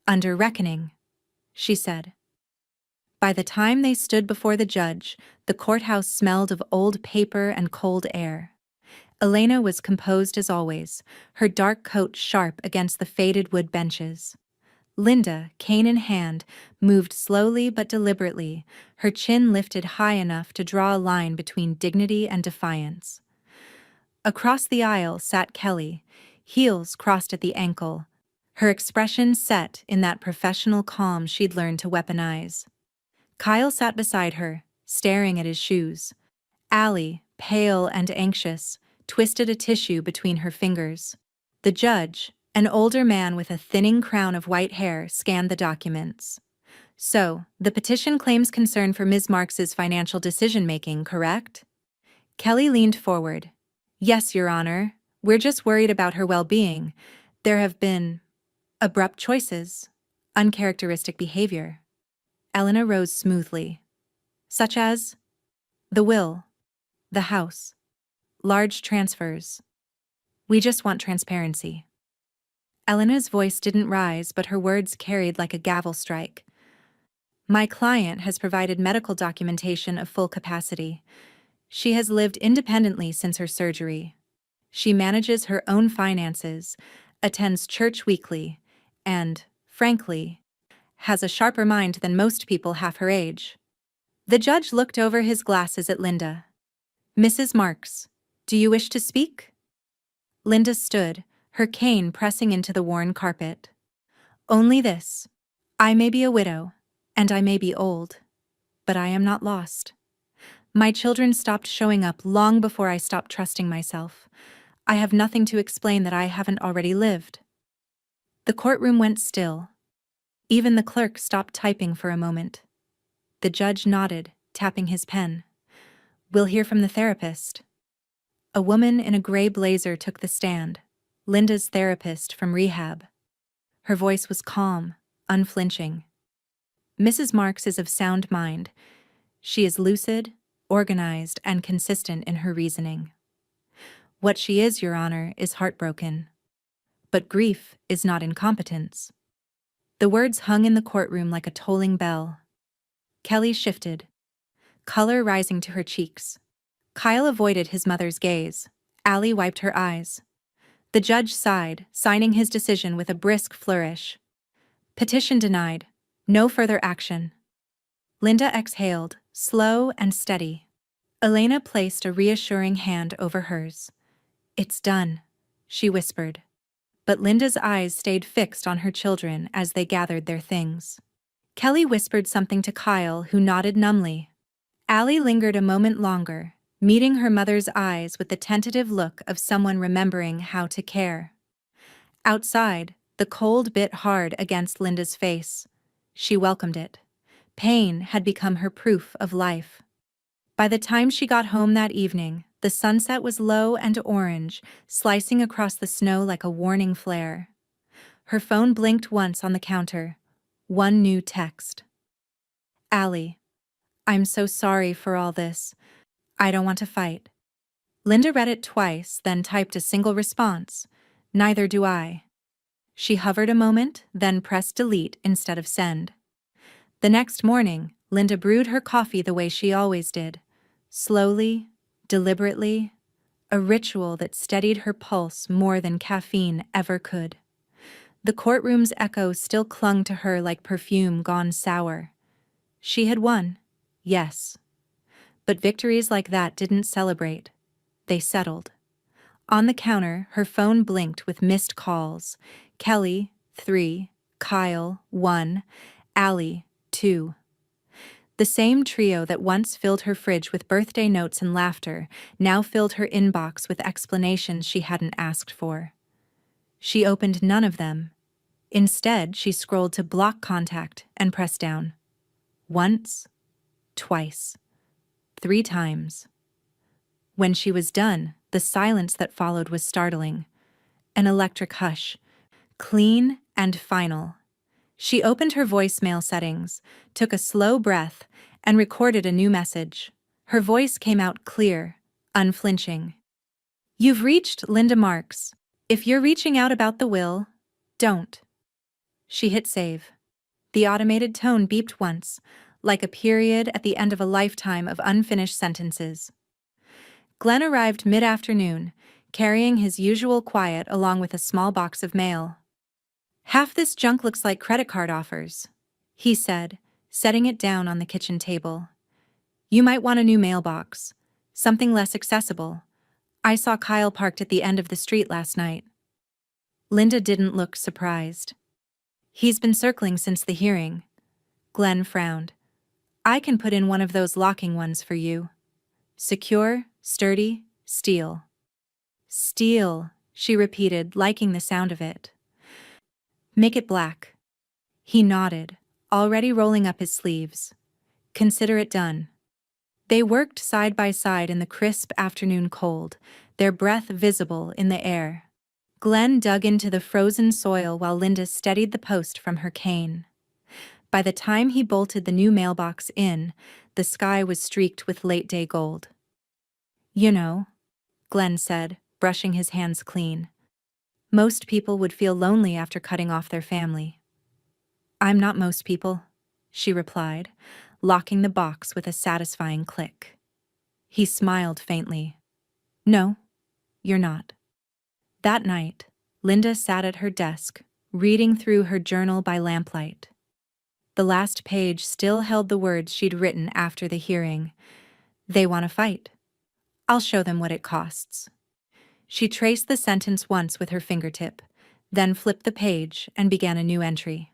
"Under reckoning," she said. By the time they stood before the judge, the courthouse smelled of old paper and cold air. Elena was composed as always, her dark coat sharp against the faded wood benches. Linda, cane in hand, moved slowly but deliberately, her chin lifted high enough to draw a line between dignity and defiance. Across the aisle sat Kelly, heels crossed at the ankle, her expression set in that professional calm she'd learned to weaponize. Kyle sat beside her, staring at his shoes. Allie, pale and anxious, twisted a tissue between her fingers. The judge, an older man with a thinning crown of white hair, scanned the documents. "So, the petition claims concern for Ms. Marks's financial decision-making, correct?" Kelly leaned forward. "Yes, Your Honor. We're just worried about her well-being. There have been abrupt choices, uncharacteristic behavior." Elena rose smoothly. such as the will, the house, large transfers. We just want transparency. Elena's voice didn't rise, but her words carried like a gavel strike. My client has provided medical documentation of full capacity. She has lived independently since her surgery. She manages her own finances, attends church weekly, and, frankly, has a sharper mind than most people half her age. The judge looked over his glasses at Linda. Mrs. Marks, do you wish to speak? Linda stood, her cane pressing into the worn carpet. Only this. I may be a widow, and I may be old, but I am not lost. My children stopped showing up long before I stopped trusting myself. I have nothing to explain that I haven't already lived. The courtroom went still. Even the clerk stopped typing for a moment. The judge nodded, tapping his pen. We'll hear from the therapist. A woman in a gray blazer took the stand, Linda's therapist from rehab. Her voice was calm, unflinching. Mrs. Marks is of sound mind. She is lucid, organized, and consistent in her reasoning. What she is, Your Honor, is heartbroken. But grief is not incompetence. The words hung in the courtroom like a tolling bell. Kelly shifted, color rising to her cheeks. Kyle avoided his mother's gaze. Allie wiped her eyes. The judge sighed, signing his decision with a brisk flourish. Petition denied. No further action. Linda exhaled, slow and steady. Elena placed a reassuring hand over hers. It's done, she whispered. But Linda's eyes stayed fixed on her children as they gathered their things. Kelly whispered something to Kyle, who nodded numbly. Allie lingered a moment longer, meeting her mother's eyes with the tentative look of someone remembering how to care. Outside, the cold bit hard against Linda's face. She welcomed it. Pain had become her proof of life. By the time she got home that evening, the sunset was low and orange, slicing across the snow like a warning flare. Her phone blinked once on the counter. One new text. Allie, I'm so sorry for all this. I don't want to fight. Linda read it twice, then typed a single response. Neither do I. She hovered a moment, then pressed delete instead of send. The next morning, Linda brewed her coffee the way she always did. Slowly, deliberately, a ritual that steadied her pulse more than caffeine ever could. The courtroom's echo still clung to her like perfume gone sour. She had won, yes. But victories like that didn't celebrate. They settled. On the counter, her phone blinked with missed calls. Kelly, 3, Kyle, 1, Allie, 2. The same trio that once filled her fridge with birthday notes and laughter now filled her inbox with explanations she hadn't asked for. She opened none of them. Instead, she scrolled to block contact and pressed down. Once, twice, 3 times. When she was done, the silence that followed was startling. An electric hush, clean and final. She opened her voicemail settings, took a slow breath, and recorded a new message. Her voice came out clear, unflinching. You've reached Linda Marks. If you're reaching out about the will, don't. She hit save. The automated tone beeped once, like a period at the end of a lifetime of unfinished sentences. Glenn arrived mid-afternoon, carrying his usual quiet along with a small box of mail. Half this junk looks like credit card offers, he said, setting it down on the kitchen table. You might want a new mailbox, something less accessible. I saw Kyle parked at the end of the street last night. Linda didn't look surprised. He's been circling since the hearing. Glenn frowned. I can put in one of those locking ones for you. Secure, sturdy, steel. Steel, she repeated, liking the sound of it. Make it black. He nodded, already rolling up his sleeves. Consider it done. They worked side by side in the crisp afternoon cold, their breath visible in the air. Glenn dug into the frozen soil while Linda steadied the post from her cane. By the time he bolted the new mailbox in, the sky was streaked with late-day gold. "You know," Glenn said, brushing his hands clean, "most people would feel lonely after cutting off their family." "I'm not most people," she replied, locking the box with a satisfying click. He smiled faintly. "No, you're not." That night, Linda sat at her desk, reading through her journal by lamplight. The last page still held the words she'd written after the hearing. "They want to fight. I'll show them what it costs." She traced the sentence once with her fingertip, then flipped the page and began a new entry.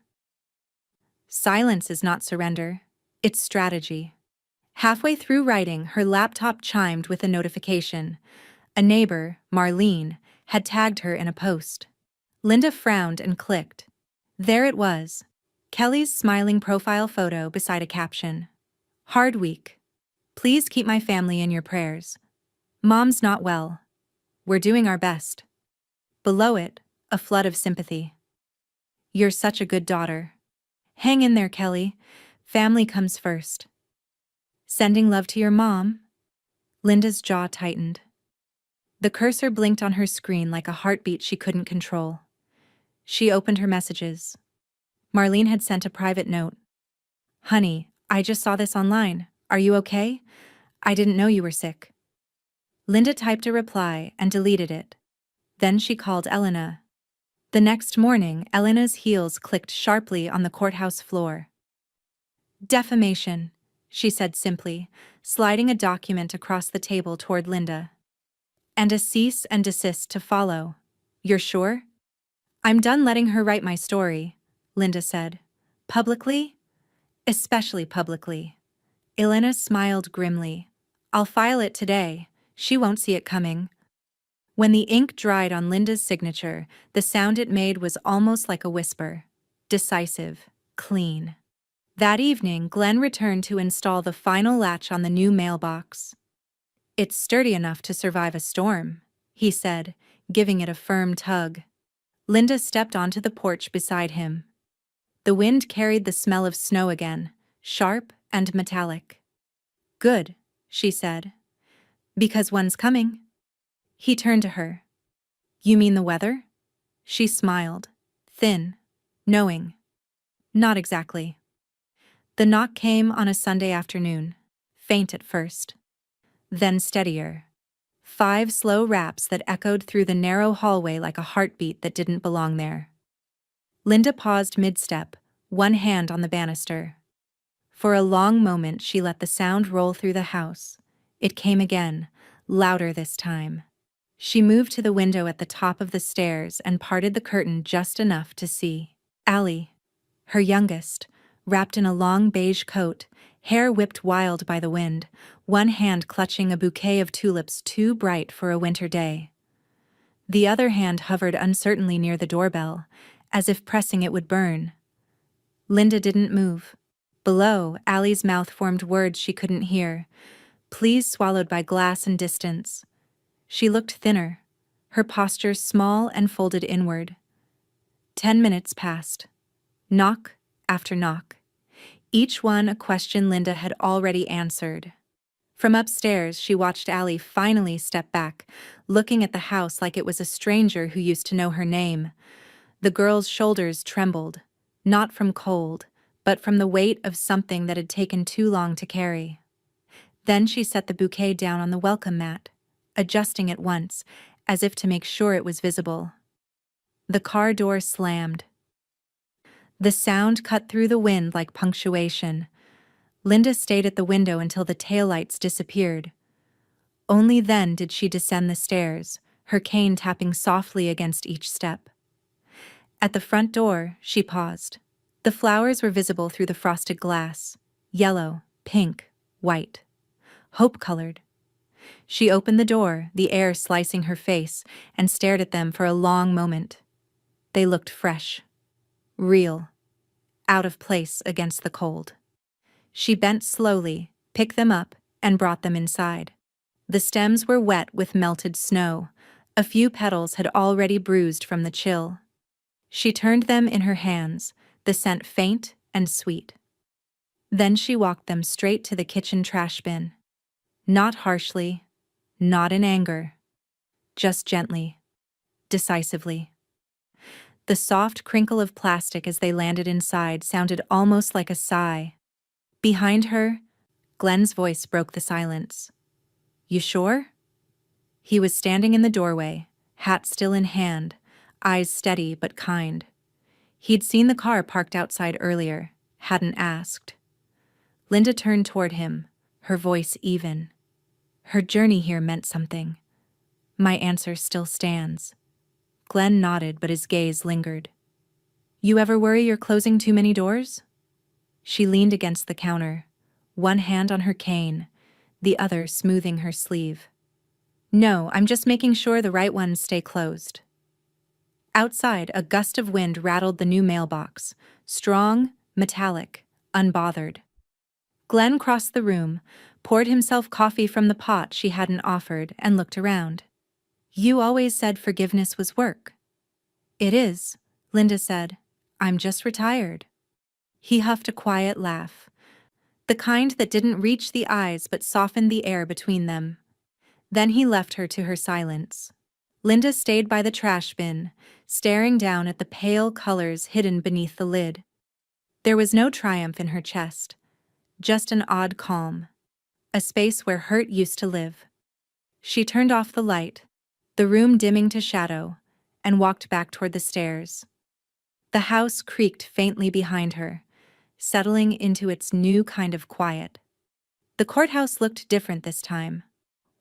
"Silence is not surrender, it's strategy." Halfway through writing, her laptop chimed with a notification. A neighbor, Marlene, had tagged her in a post. Linda frowned and clicked. There it was, Kelly's smiling profile photo beside a caption. "Hard week. Please keep my family in your prayers. Mom's not well. We're doing our best." Below it, a flood of sympathy. "You're such a good daughter. Hang in there, Kelly. Family comes first." "Sending love to your mom?" Linda's jaw tightened. The cursor blinked on her screen like a heartbeat she couldn't control. She opened her messages. Marlene had sent a private note. "Honey, I just saw this online. Are you okay? I didn't know you were sick." Linda typed a reply and deleted it. Then she called Elena. The next morning, Elena's heels clicked sharply on the courthouse floor. "Defamation," she said simply, sliding a document across the table toward Linda. "And a cease and desist to follow. You're sure?" "I'm done letting her write my story," Linda said. "Publicly? Especially publicly." Elena smiled grimly. "I'll file it today. She won't see it coming." When the ink dried on Linda's signature, the sound it made was almost like a whisper. Decisive, clean. That evening, Glenn returned to install the final latch on the new mailbox. "It's sturdy enough to survive a storm," he said, giving it a firm tug. Linda stepped onto the porch beside him. The wind carried the smell of snow again, sharp and metallic. "Good," she said. "Because one's coming." He turned to her. "You mean the weather?" She smiled, thin, knowing. "Not exactly." The knock came on a Sunday afternoon, faint at first. Then steadier. 5 slow raps that echoed through the narrow hallway like a heartbeat that didn't belong there. Linda paused mid-step, one hand on the banister. For a long moment she let the sound roll through the house. It came again, louder this time. She moved to the window at the top of the stairs and parted the curtain just enough to see Allie, her youngest, wrapped in a long beige coat, hair whipped wild by the wind, one hand clutching a bouquet of tulips too bright for a winter day. The other hand hovered uncertainly near the doorbell, as if pressing it would burn. Linda didn't move. Below, Allie's mouth formed words she couldn't hear, pleas swallowed by glass and distance. She looked thinner, her posture small and folded inward. 10 minutes passed. Knock after knock. Each one a question Linda had already answered. From upstairs, she watched Allie finally step back, looking at the house like it was a stranger who used to know her name. The girl's shoulders trembled, not from cold, but from the weight of something that had taken too long to carry. Then she set the bouquet down on the welcome mat, adjusting it once, as if to make sure it was visible. The car door slammed. The sound cut through the wind like punctuation. Linda stayed at the window until the taillights disappeared. Only then did she descend the stairs, her cane tapping softly against each step. At the front door, she paused. The flowers were visible through the frosted glass, yellow, pink, white, hope-colored. She opened the door, the air slicing her face, and stared at them for a long moment. They looked fresh, real, out of place against the cold. She bent slowly, picked them up, and brought them inside. The stems were wet with melted snow. A few petals had already bruised from the chill. She turned them in her hands, the scent faint and sweet. Then she walked them straight to the kitchen trash bin. Not harshly, not in anger, just gently, decisively. The soft crinkle of plastic as they landed inside sounded almost like a sigh. Behind her, Glenn's voice broke the silence. "You sure?" He was standing in the doorway, hat still in hand, eyes steady but kind. He'd seen the car parked outside earlier, hadn't asked. Linda turned toward him, her voice even. Her journey here meant something. "My answer still stands." Glenn nodded, but his gaze lingered. "You ever worry you're closing too many doors?" She leaned against the counter, one hand on her cane, the other smoothing her sleeve. "No, I'm just making sure the right ones stay closed." Outside, a gust of wind rattled the new mailbox, strong, metallic, unbothered. Glenn crossed the room, poured himself coffee from the pot she hadn't offered, and looked around. "You always said forgiveness was work." "It is," Linda said. "I'm just retired." He huffed a quiet laugh, the kind that didn't reach the eyes but softened the air between them. Then he left her to her silence. Linda stayed by the trash bin, staring down at the pale colors hidden beneath the lid. There was no triumph in her chest, just an odd calm, a space where hurt used to live. She turned off the light, the room dimming to shadow, and walked back toward the stairs. The house creaked faintly behind her, settling into its new kind of quiet. The courthouse looked different this time.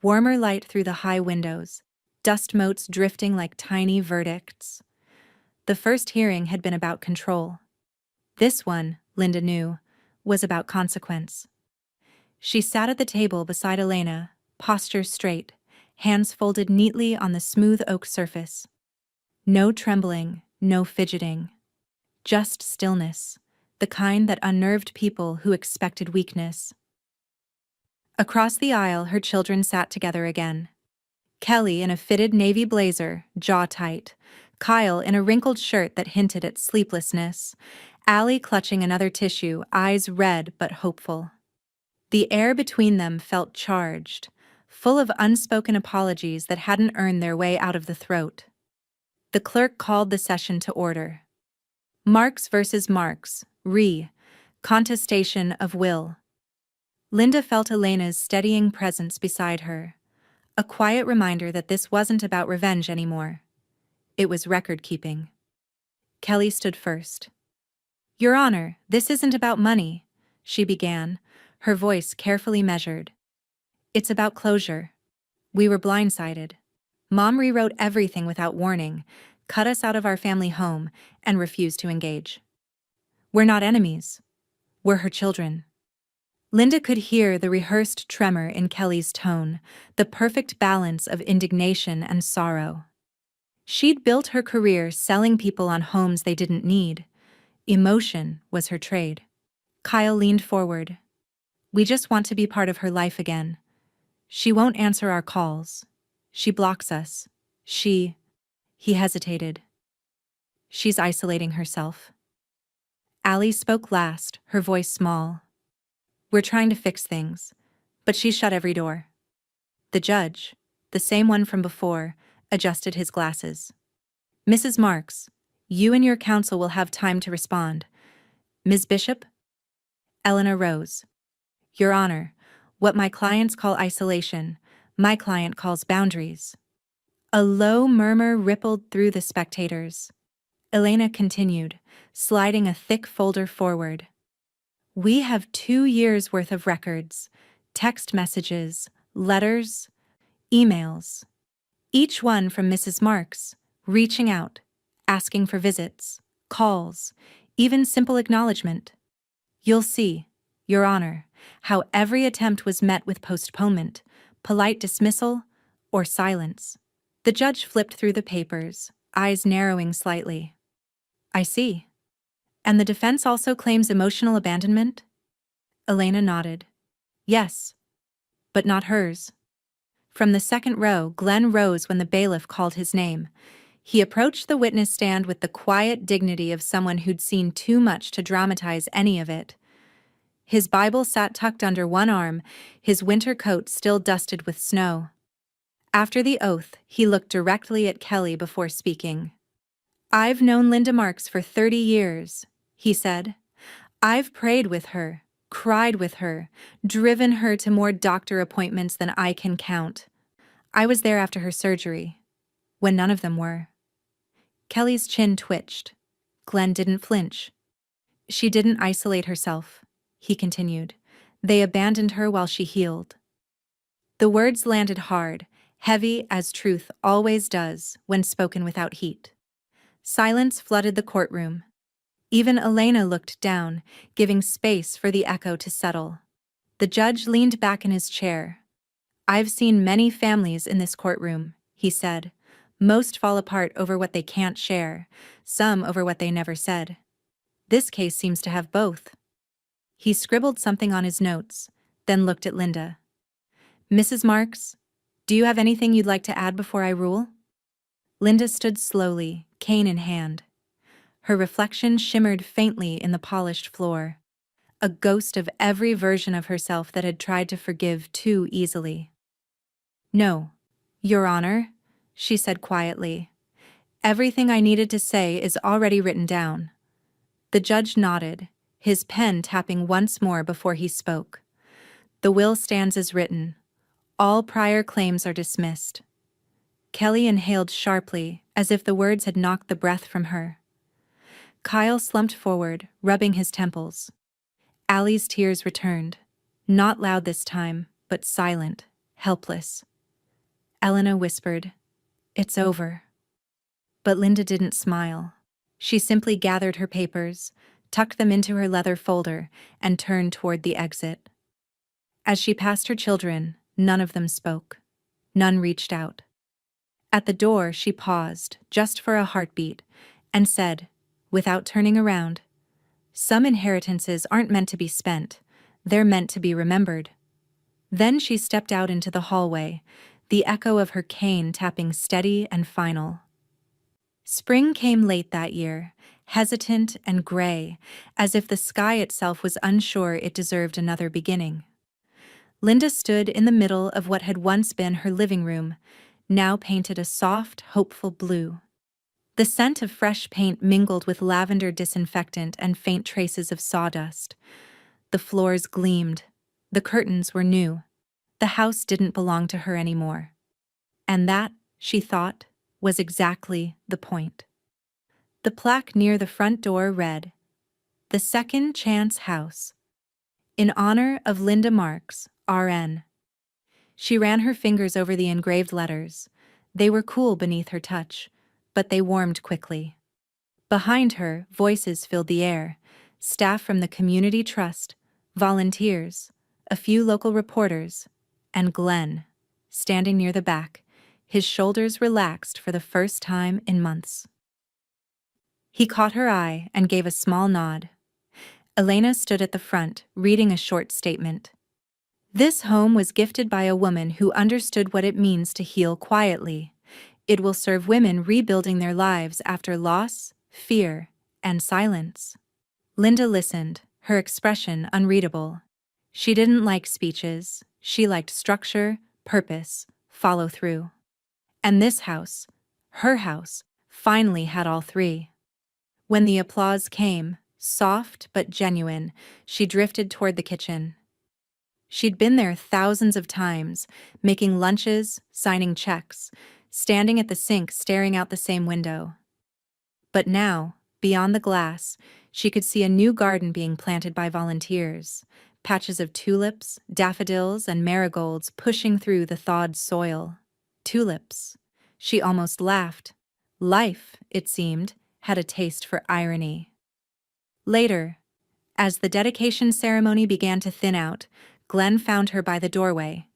Warmer light through the high windows, dust motes drifting like tiny verdicts. The first hearing had been about control. This one, Linda knew, was about consequence. She sat at the table beside Elena, posture straight, hands folded neatly on the smooth oak surface. No trembling, no fidgeting. Just stillness, the kind that unnerved people who expected weakness. Across the aisle, her children sat together again. Kelly in a fitted navy blazer, jaw tight. Kyle in a wrinkled shirt that hinted at sleeplessness. Allie clutching another tissue, eyes red but hopeful. The air between them felt charged, full of unspoken apologies that hadn't earned their way out of the throat. The clerk called the session to order. Marks versus Marks, contestation of will. Linda felt Elena's steadying presence beside her, a quiet reminder that this wasn't about revenge anymore. It was record-keeping. Kelly stood first. "Your Honor, this isn't about money," she began, her voice carefully measured. "It's about closure. We were blindsided. Mom rewrote everything without warning, cut us out of our family home, and refused to engage. We're not enemies. We're her children." Linda could hear the rehearsed tremor in Kelly's tone, the perfect balance of indignation and sorrow. She'd built her career selling people on homes they didn't need. Emotion was her trade. Kyle leaned forward. "We just want to be part of her life again. She won't answer our calls. She blocks us. He hesitated. She's isolating herself." Allie spoke last, her voice small. "We're trying to fix things, but she shut every door." The judge, the same one from before, adjusted his glasses. "Mrs. Marks, you and your counsel will have time to respond. Ms. Bishop?" Elena rose. "Your Honor, what my clients call isolation, my client calls boundaries." A low murmur rippled through the spectators. Elena continued, sliding a thick folder forward. "We have 2 years' worth of records, text messages, letters, emails. Each one from Mrs. Marks, reaching out, asking for visits, calls, even simple acknowledgement. You'll see, Your Honor, how every attempt was met with postponement, polite dismissal, or silence." The judge flipped through the papers, eyes narrowing slightly. "I see. And the defense also claims emotional abandonment?" Elena nodded. "Yes, but not hers." From the second row, Glenn rose when the bailiff called his name. He approached the witness stand with the quiet dignity of someone who'd seen too much to dramatize any of it. His Bible sat tucked under one arm, his winter coat still dusted with snow. After the oath, he looked directly at Kelly before speaking. "I've known Linda Marks for 30 years," he said. "I've prayed with her, cried with her, driven her to more doctor appointments than I can count. I was there after her surgery, when none of them were." Kelly's chin twitched. Glenn didn't flinch. "She didn't isolate herself," he continued. "They abandoned her while she healed." The words landed hard, heavy as truth always does when spoken without heat. Silence flooded the courtroom. Even Elena looked down, giving space for the echo to settle. The judge leaned back in his chair. "I've seen many families in this courtroom," he said. "Most fall apart over what they can't share, some over what they never said. This case seems to have both." He scribbled something on his notes, then looked at Linda. "Mrs. Marks, do you have anything you'd like to add before I rule?" Linda stood slowly, cane in hand. Her reflection shimmered faintly in the polished floor, a ghost of every version of herself that had tried to forgive too easily. "No, Your Honor," she said quietly. "Everything I needed to say is already written down." The judge nodded, his pen tapping once more before he spoke. "The will stands as written. All prior claims are dismissed." Kelly inhaled sharply, as if the words had knocked the breath from her. Kyle slumped forward, rubbing his temples. Allie's tears returned, not loud this time, but silent, helpless. Elena whispered, "It's over." But Linda didn't smile. She simply gathered her papers, tucked them into her leather folder, and turned toward the exit. As she passed her children, none of them spoke. None reached out. At the door, she paused, just for a heartbeat, and said, without turning around, "Some inheritances aren't meant to be spent, they're meant to be remembered." Then she stepped out into the hallway, the echo of her cane tapping steady and final. Spring came late that year, hesitant and gray, as if the sky itself was unsure it deserved another beginning. Linda stood in the middle of what had once been her living room, now painted a soft, hopeful blue. The scent of fresh paint mingled with lavender disinfectant and faint traces of sawdust. The floors gleamed. The curtains were new. The house didn't belong to her anymore. And that, she thought, was exactly the point. The plaque near the front door read, "The Second Chance House. In honor of Linda Marks, RN." She ran her fingers over the engraved letters. They were cool beneath her touch, but they warmed quickly. Behind her, voices filled the air, staff from the community trust, volunteers, a few local reporters, and Glenn, standing near the back, his shoulders relaxed for the first time in months. He caught her eye and gave a small nod. Elena stood at the front, reading a short statement. "This home was gifted by a woman who understood what it means to heal quietly. It will serve women rebuilding their lives after loss, fear, and silence." Linda listened, her expression unreadable. She didn't like speeches. She liked structure, purpose, follow-through. And this house, her house, finally had all three. When the applause came, soft but genuine, she drifted toward the kitchen. She'd been there thousands of times, making lunches, signing checks, standing at the sink staring out the same window. But now, beyond the glass, she could see a new garden being planted by volunteers, patches of tulips, daffodils, and marigolds pushing through the thawed soil. Tulips. She almost laughed. Life, it seemed, had a taste for irony. Later, as the dedication ceremony began to thin out, Glenn found her by the doorway.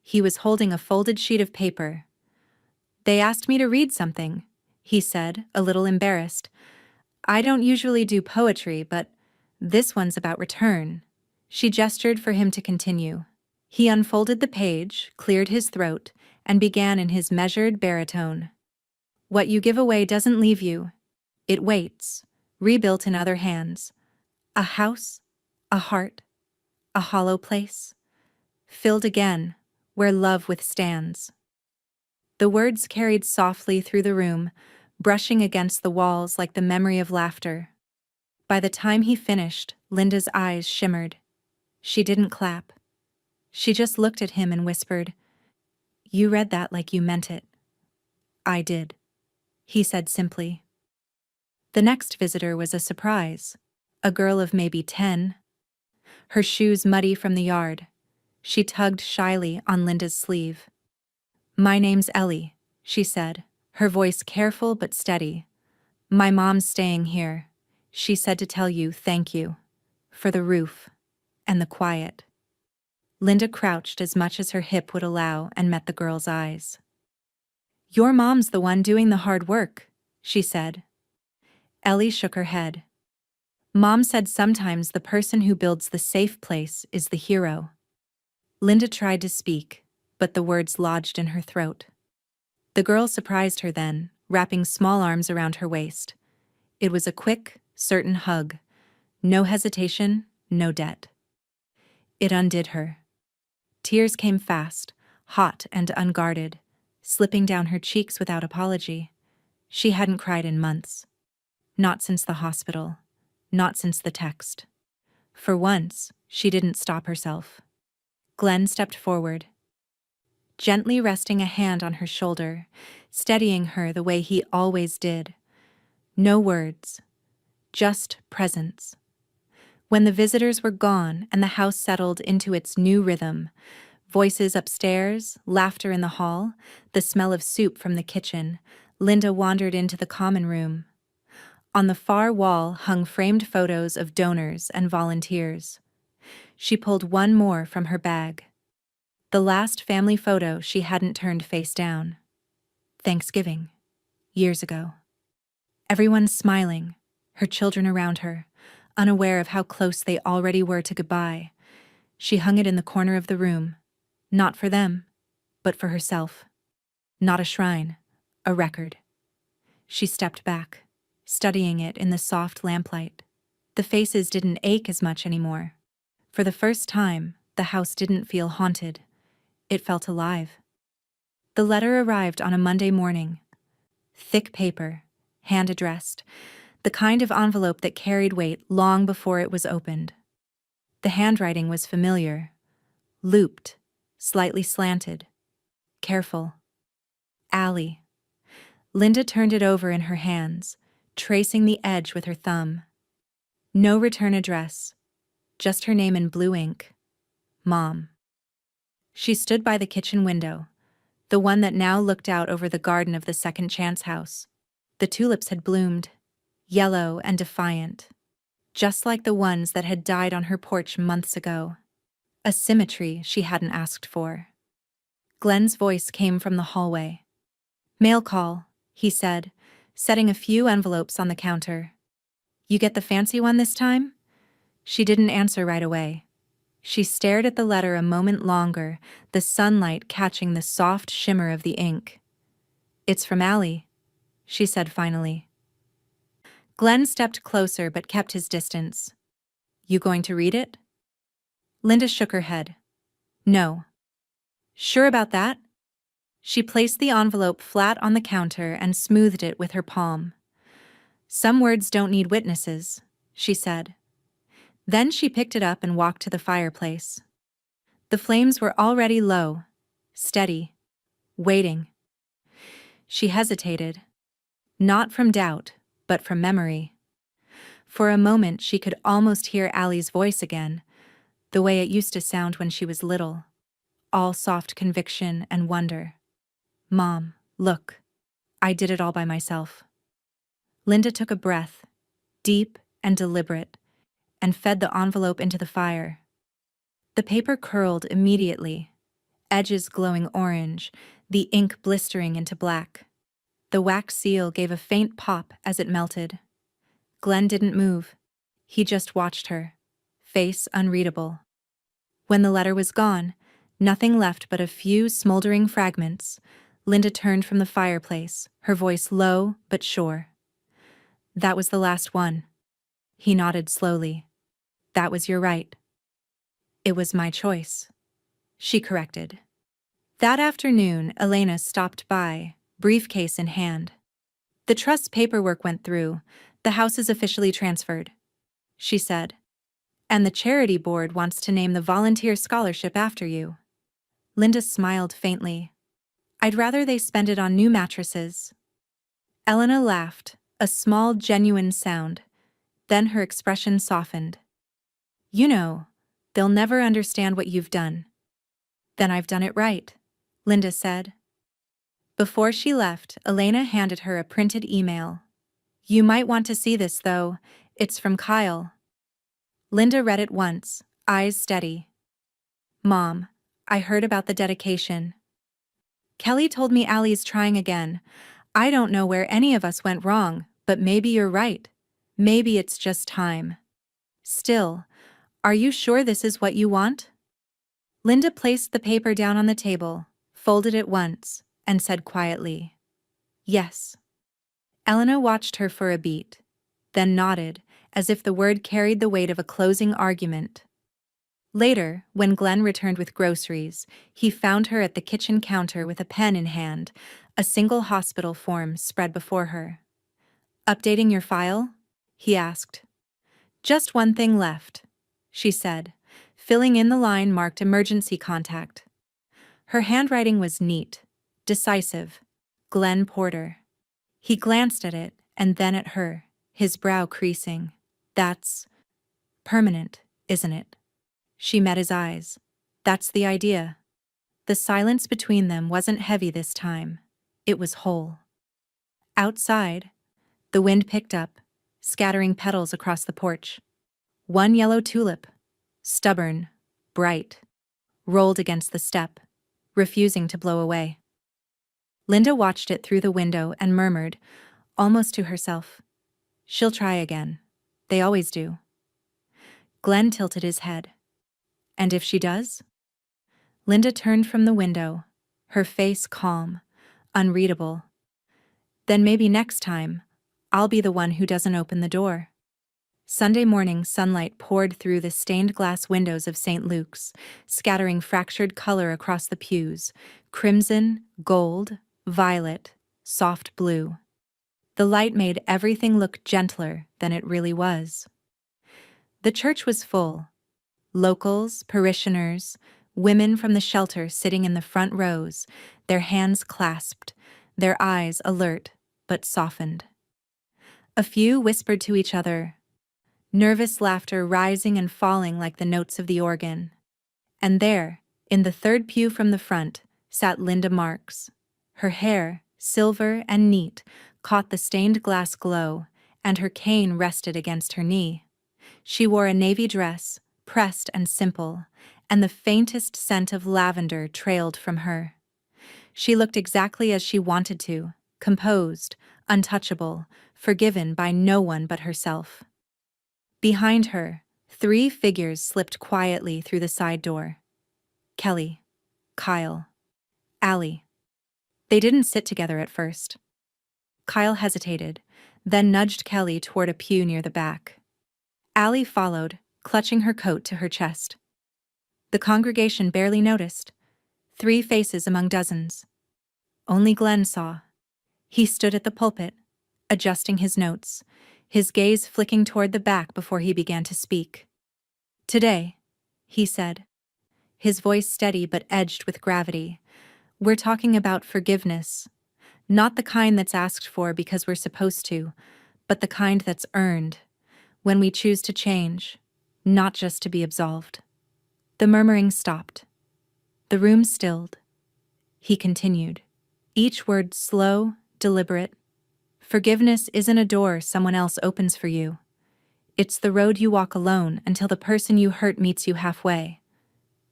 He was holding a folded sheet of paper. "They asked me to read something," he said, a little embarrassed. "I don't usually do poetry, but this one's about return." She gestured for him to continue. He unfolded the page, cleared his throat, and began in his measured baritone. What you give away doesn't leave you. It waits, rebuilt in other hands. A house, a heart, a hollow place, filled again, where love withstands. The words carried softly through the room, brushing against the walls like the memory of laughter. By the time he finished, Linda's eyes shimmered. She didn't clap. She just looked at him and whispered, "You read that like you meant it." "I did," he said simply. The next visitor was a surprise. A girl of maybe 10. Her shoes muddy from the yard. She tugged shyly on Linda's sleeve. "My name's Ellie," she said, her voice careful but steady. "My mom's staying here. She said to tell you thank you. For the roof. And the quiet." Linda crouched as much as her hip would allow and met the girl's eyes. "Your mom's the one doing the hard work," she said. Ellie shook her head. "Mom said sometimes the person who builds the safe place is the hero." Linda tried to speak, but the words lodged in her throat. The girl surprised her then, wrapping small arms around her waist. It was a quick, certain hug. No hesitation, no debt. It undid her. Tears came fast, hot and unguarded, slipping down her cheeks without apology. She hadn't cried in months. Not since the hospital. Not since the text. For once, she didn't stop herself. Glenn stepped forward, gently resting a hand on her shoulder, steadying her the way he always did. No words, just presence. When the visitors were gone and the house settled into its new rhythm, voices upstairs, laughter in the hall, the smell of soup from the kitchen, Linda wandered into the common room. On the far wall hung framed photos of donors and volunteers. She pulled one more from her bag. The last family photo she hadn't turned face down. Thanksgiving. Years ago. Everyone smiling, her children around her, unaware of how close they already were to goodbye. She hung it in the corner of the room. Not for them, but for herself. Not a shrine, a record. She stepped back, studying it in the soft lamplight. The faces didn't ache as much anymore. For the first time, the house didn't feel haunted. It felt alive. The letter arrived on a Monday morning. Thick paper, hand-addressed, the kind of envelope that carried weight long before it was opened. The handwriting was familiar, looped, slightly slanted, careful. Allie. Linda turned it over in her hands, tracing the edge with her thumb. No return address, just her name in blue ink. Mom. She stood by the kitchen window, the one that now looked out over the garden of the Second Chance house. The tulips had bloomed, yellow and defiant, just like the ones that had died on her porch months ago. A symmetry she hadn't asked for. Glenn's voice came from the hallway. "Mail call," he said, setting a few envelopes on the counter. "You get the fancy one this time?" She didn't answer right away. She stared at the letter a moment longer, the sunlight catching the soft shimmer of the ink. "It's from Allie," she said finally. Glenn stepped closer but kept his distance. "You going to read it?" Linda shook her head. "No." "Sure about that?" She placed the envelope flat on the counter and smoothed it with her palm. "Some words don't need witnesses," she said. Then she picked it up and walked to the fireplace. The flames were already low, steady, waiting. She hesitated, not from doubt, but from memory. For a moment she could almost hear Allie's voice again, the way it used to sound when she was little, all soft conviction and wonder. "Mom, look, I did it all by myself." Linda took a breath, deep and deliberate, and fed the envelope into the fire. The paper curled immediately, edges glowing orange, the ink blistering into black. The wax seal gave a faint pop as it melted. Glenn didn't move. He just watched her, face unreadable. When the letter was gone, nothing left but a few smoldering fragments, Linda turned from the fireplace, her voice low but sure. That was the last one. He nodded slowly. That was your right. It was my choice, she corrected. That afternoon, Elena stopped by, briefcase in hand. The trust paperwork went through. The house is officially transferred, she said. And the charity board wants to name the volunteer scholarship after you. Linda smiled faintly. I'd rather they spend it on new mattresses. Elena laughed, a small, genuine sound. Then her expression softened. You know, they'll never understand what you've done. Then I've done it right, Linda said. Before she left, Elena handed her a printed email. You might want to see this, though. It's from Kyle. Linda read it once, eyes steady. Mom, I heard about the dedication. Kelly told me Allie's trying again. I don't know where any of us went wrong, but maybe you're right. Maybe it's just time. Still, are you sure this is what you want? Linda placed the paper down on the table, folded it once, and said quietly, Yes. Elena watched her for a beat, then nodded, as if the word carried the weight of a closing argument. Later, when Glenn returned with groceries, he found her at the kitchen counter with a pen in hand, a single hospital form spread before her. Updating your file? He asked. Just one thing left, she said, filling in the line marked emergency contact. Her handwriting was neat, decisive. Glenn Porter. He glanced at it and then at her, his brow creasing. That's permanent, isn't it? She met his eyes. That's the idea. The silence between them wasn't heavy this time. It was whole. Outside, the wind picked up, scattering petals across the porch. One yellow tulip, stubborn, bright, rolled against the step, refusing to blow away. Linda watched it through the window and murmured, almost to herself, She'll try again. They always do. Glenn tilted his head. And if she does? Linda turned from the window, her face calm, unreadable. Then maybe next time, I'll be the one who doesn't open the door. Sunday morning sunlight poured through the stained glass windows of St. Luke's, scattering fractured color across the pews, crimson, gold, violet, soft blue. The light made everything look gentler than it really was. The church was full. Locals, parishioners, women from the shelter sitting in the front rows, their hands clasped, their eyes alert but softened. A few whispered to each other, nervous laughter rising and falling like the notes of the organ. And there, in the third pew from the front, sat Linda Marks. Her hair, silver and neat, caught the stained glass glow, and her cane rested against her knee. She wore a navy dress, pressed and simple, and the faintest scent of lavender trailed from her. She looked exactly as she wanted to, composed, untouchable, forgiven by no one but herself. Behind her, 3 figures slipped quietly through the side door. Kelly, Kyle, Allie. They didn't sit together at first. Kyle hesitated, then nudged Kelly toward a pew near the back. Allie followed, clutching her coat to her chest. The congregation barely noticed. 3 faces among dozens. Only Glenn saw. He stood at the pulpit, adjusting his notes, his gaze flicking toward the back before he began to speak. Today, he said, his voice steady but edged with gravity, we're talking about forgiveness. Not the kind that's asked for because we're supposed to, but the kind that's earned, when we choose to change, not just to be absolved. The murmuring stopped. The room stilled. He continued, each word slow, deliberate. Forgiveness isn't a door someone else opens for you. It's the road you walk alone until the person you hurt meets you halfway.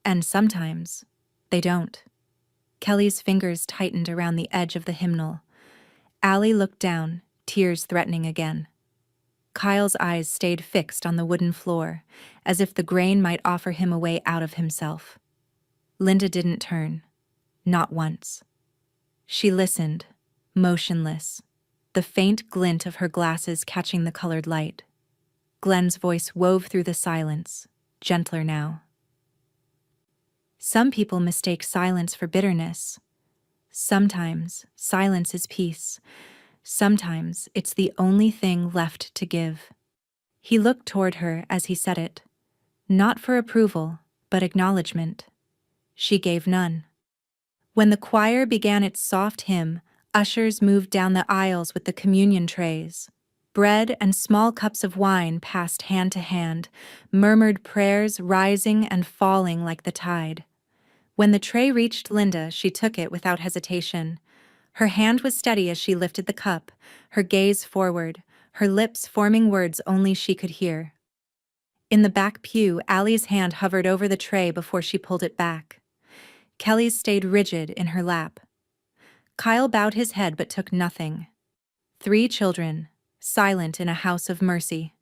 And sometimes, they don't. Kelly's fingers tightened around the edge of the hymnal. Allie looked down, tears threatening again. Kyle's eyes stayed fixed on the wooden floor, as if the grain might offer him a way out of himself. Linda didn't turn. Not once. She listened, motionless, the faint glint of her glasses catching the colored light. Glenn's voice wove through the silence, gentler now. Some people mistake silence for bitterness. Sometimes silence is peace. Sometimes it's the only thing left to give. He looked toward her as he said it, not for approval, but acknowledgement. She gave none. When the choir began its soft hymn, ushers moved down the aisles with the communion trays. Bread and small cups of wine passed hand to hand, murmured prayers rising and falling like the tide. When the tray reached Linda, she took it without hesitation. Her hand was steady as she lifted the cup, her gaze forward, her lips forming words only she could hear. In the back pew, Allie's hand hovered over the tray before she pulled it back. Kelly's stayed rigid in her lap. Kyle bowed his head but took nothing. 3 children, silent in a house of mercy.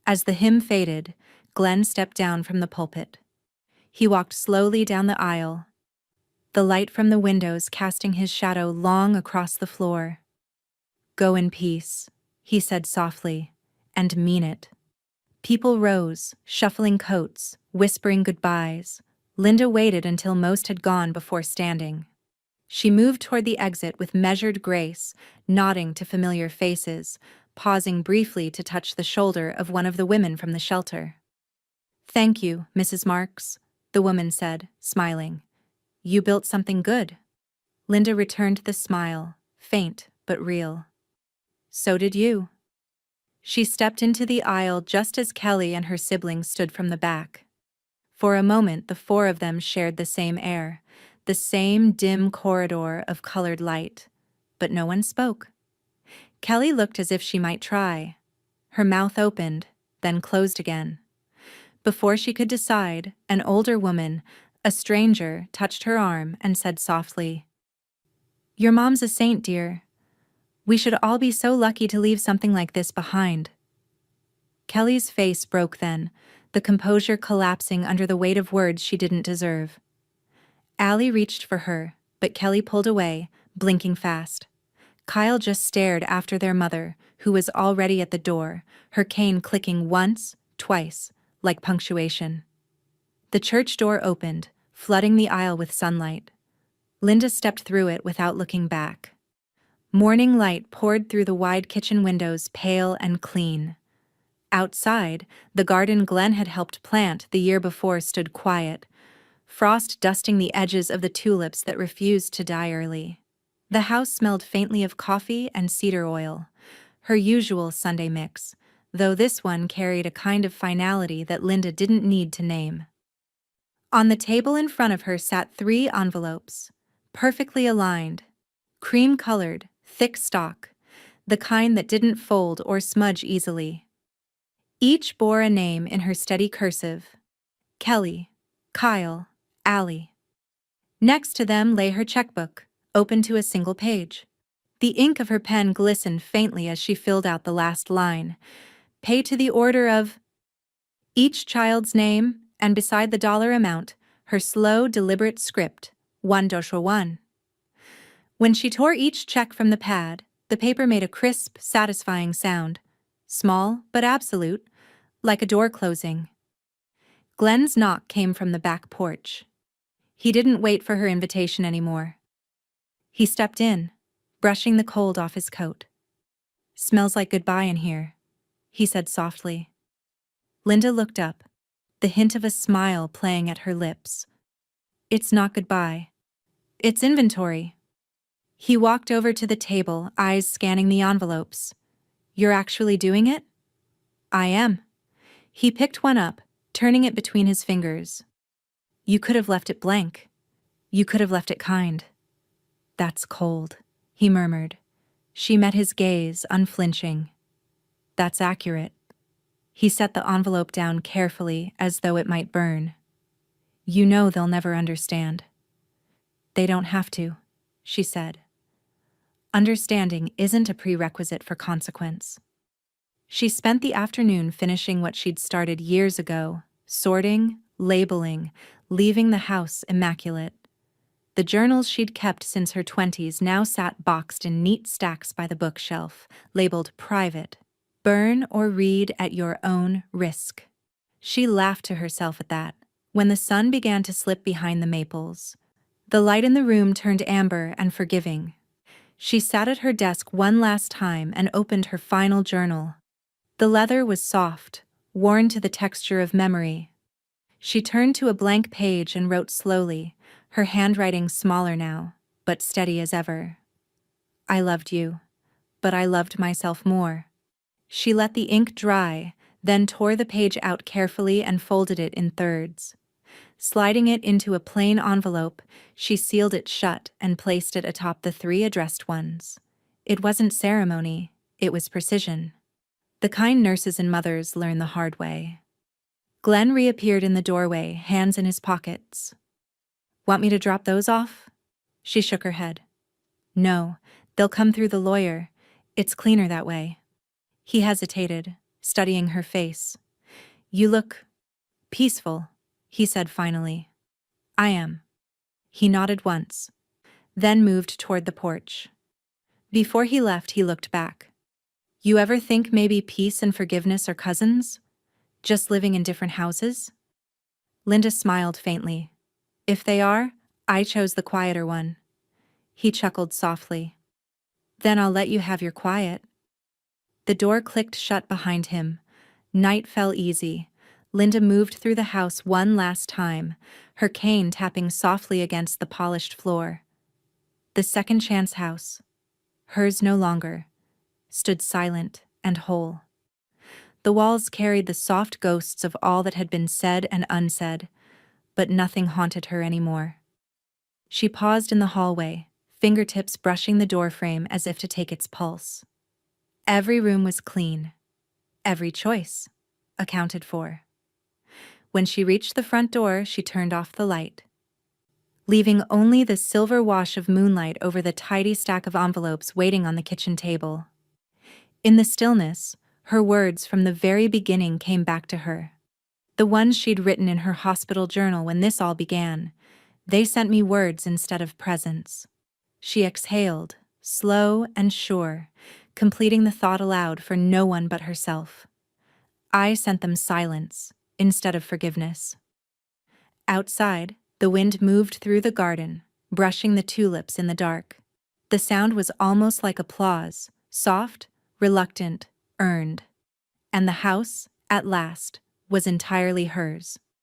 As the hymn faded, Glenn stepped down from the pulpit. He walked slowly down the aisle, the light from the windows casting his shadow long across the floor. "Go in peace," he said softly, "and mean it." People rose, shuffling coats, whispering goodbyes. Linda waited until most had gone before standing. She moved toward the exit with measured grace, nodding to familiar faces, pausing briefly to touch the shoulder of one of the women from the shelter. "Thank you, Mrs. Marks," the woman said, smiling. "You built something good." Linda returned the smile, faint but real. "So did you." She stepped into the aisle just as Kelly and her siblings stood from the back. For a moment, the 4 of them shared the same air, the same dim corridor of colored light, but no one spoke. Kelly looked as if she might try. Her mouth opened, then closed again. Before she could decide, an older woman, a stranger, touched her arm and said softly, "Your mom's a saint, dear. We should all be so lucky to leave something like this behind." Kelly's face broke then, the composure collapsing under the weight of words she didn't deserve. Allie reached for her, but Kelly pulled away, blinking fast. Kyle just stared after their mother, who was already at the door, her cane clicking once, twice, like punctuation. The church door opened, flooding the aisle with sunlight. Linda stepped through it without looking back. Morning light poured through the wide kitchen windows, pale and clean. Outside, the garden Glenn had helped plant the year before stood quiet, frost dusting the edges of the tulips that refused to die early. The house smelled faintly of coffee and cedar oil, her usual Sunday mix, though this one carried a kind of finality that Linda didn't need to name. On the table in front of her sat 3 envelopes, perfectly aligned, cream-colored, thick stock, the kind that didn't fold or smudge easily. Each bore a name in her steady cursive: Kelly, Kyle, Allie. Next to them lay her checkbook, open to a single page. The ink of her pen glistened faintly as she filled out the last line: "Pay to the order of..." Each child's name, and beside the dollar amount, her slow, deliberate script, 1-1. When she tore each check from the pad, the paper made a crisp, satisfying sound, small but absolute, like a door closing. Glenn's knock came from the back porch. He didn't wait for her invitation anymore. He stepped in, brushing the cold off his coat. "Smells like goodbye in here," he said softly. Linda looked up, the hint of a smile playing at her lips. "It's not goodbye. It's inventory." He walked over to the table, eyes scanning the envelopes. "You're actually doing it?" "I am." He picked one up, turning it between his fingers. "You could have left it blank. You could have left it kind." "That's cold," he murmured. She met his gaze, unflinching. "That's accurate." He set the envelope down carefully, as though it might burn. "You know they'll never understand." "They don't have to," she said. "Understanding isn't a prerequisite for consequence." She spent the afternoon finishing what she'd started years ago, sorting, labeling, leaving the house immaculate. The journals she'd kept since her 20s now sat boxed in neat stacks by the bookshelf, labeled private. Burn or read at your own risk. She laughed to herself at that. When the sun began to slip behind the maples, the light in the room turned amber and forgiving. She sat at her desk one last time and opened her final journal. The leather was soft, worn to the texture of memory. She turned to a blank page and wrote slowly, her handwriting smaller now, but steady as ever. I loved you, but I loved myself more. She let the ink dry, then tore the page out carefully and folded it in thirds. Sliding it into a plain envelope, she sealed it shut and placed it atop the 3 addressed ones. It wasn't ceremony, it was precision. The kind nurses and mothers learn the hard way. Glenn reappeared in the doorway, hands in his pockets. Want me to drop those off? She shook her head. No, they'll come through the lawyer. It's cleaner that way. He hesitated, studying her face. You look peaceful, he said finally. I am. He nodded once, then moved toward the porch. Before he left, he looked back. You ever think maybe peace and forgiveness are cousins? Just living in different houses? Linda smiled faintly. If they are, I chose the quieter one. He chuckled softly. Then I'll let you have your quiet. The door clicked shut behind him. Night fell easy. Linda moved through the house one last time, her cane tapping softly against the polished floor. The second chance house, hers no longer, stood silent and whole. The walls carried the soft ghosts of all that had been said and unsaid, but nothing haunted her anymore. She paused in the hallway, fingertips brushing the doorframe as if to take its pulse. Every room was clean. Every choice accounted for. When she reached the front door, she turned off the light, leaving only the silver wash of moonlight over the tidy stack of envelopes waiting on the kitchen table. In the stillness, her words from the very beginning came back to her. The ones she'd written in her hospital journal when this all began. They sent me words instead of presents. She exhaled, slow and sure, completing the thought aloud for no one but herself. I sent them silence instead of forgiveness. Outside, the wind moved through the garden, brushing the tulips in the dark. The sound was almost like applause, soft, reluctant, earned. And the house, at last, was entirely hers.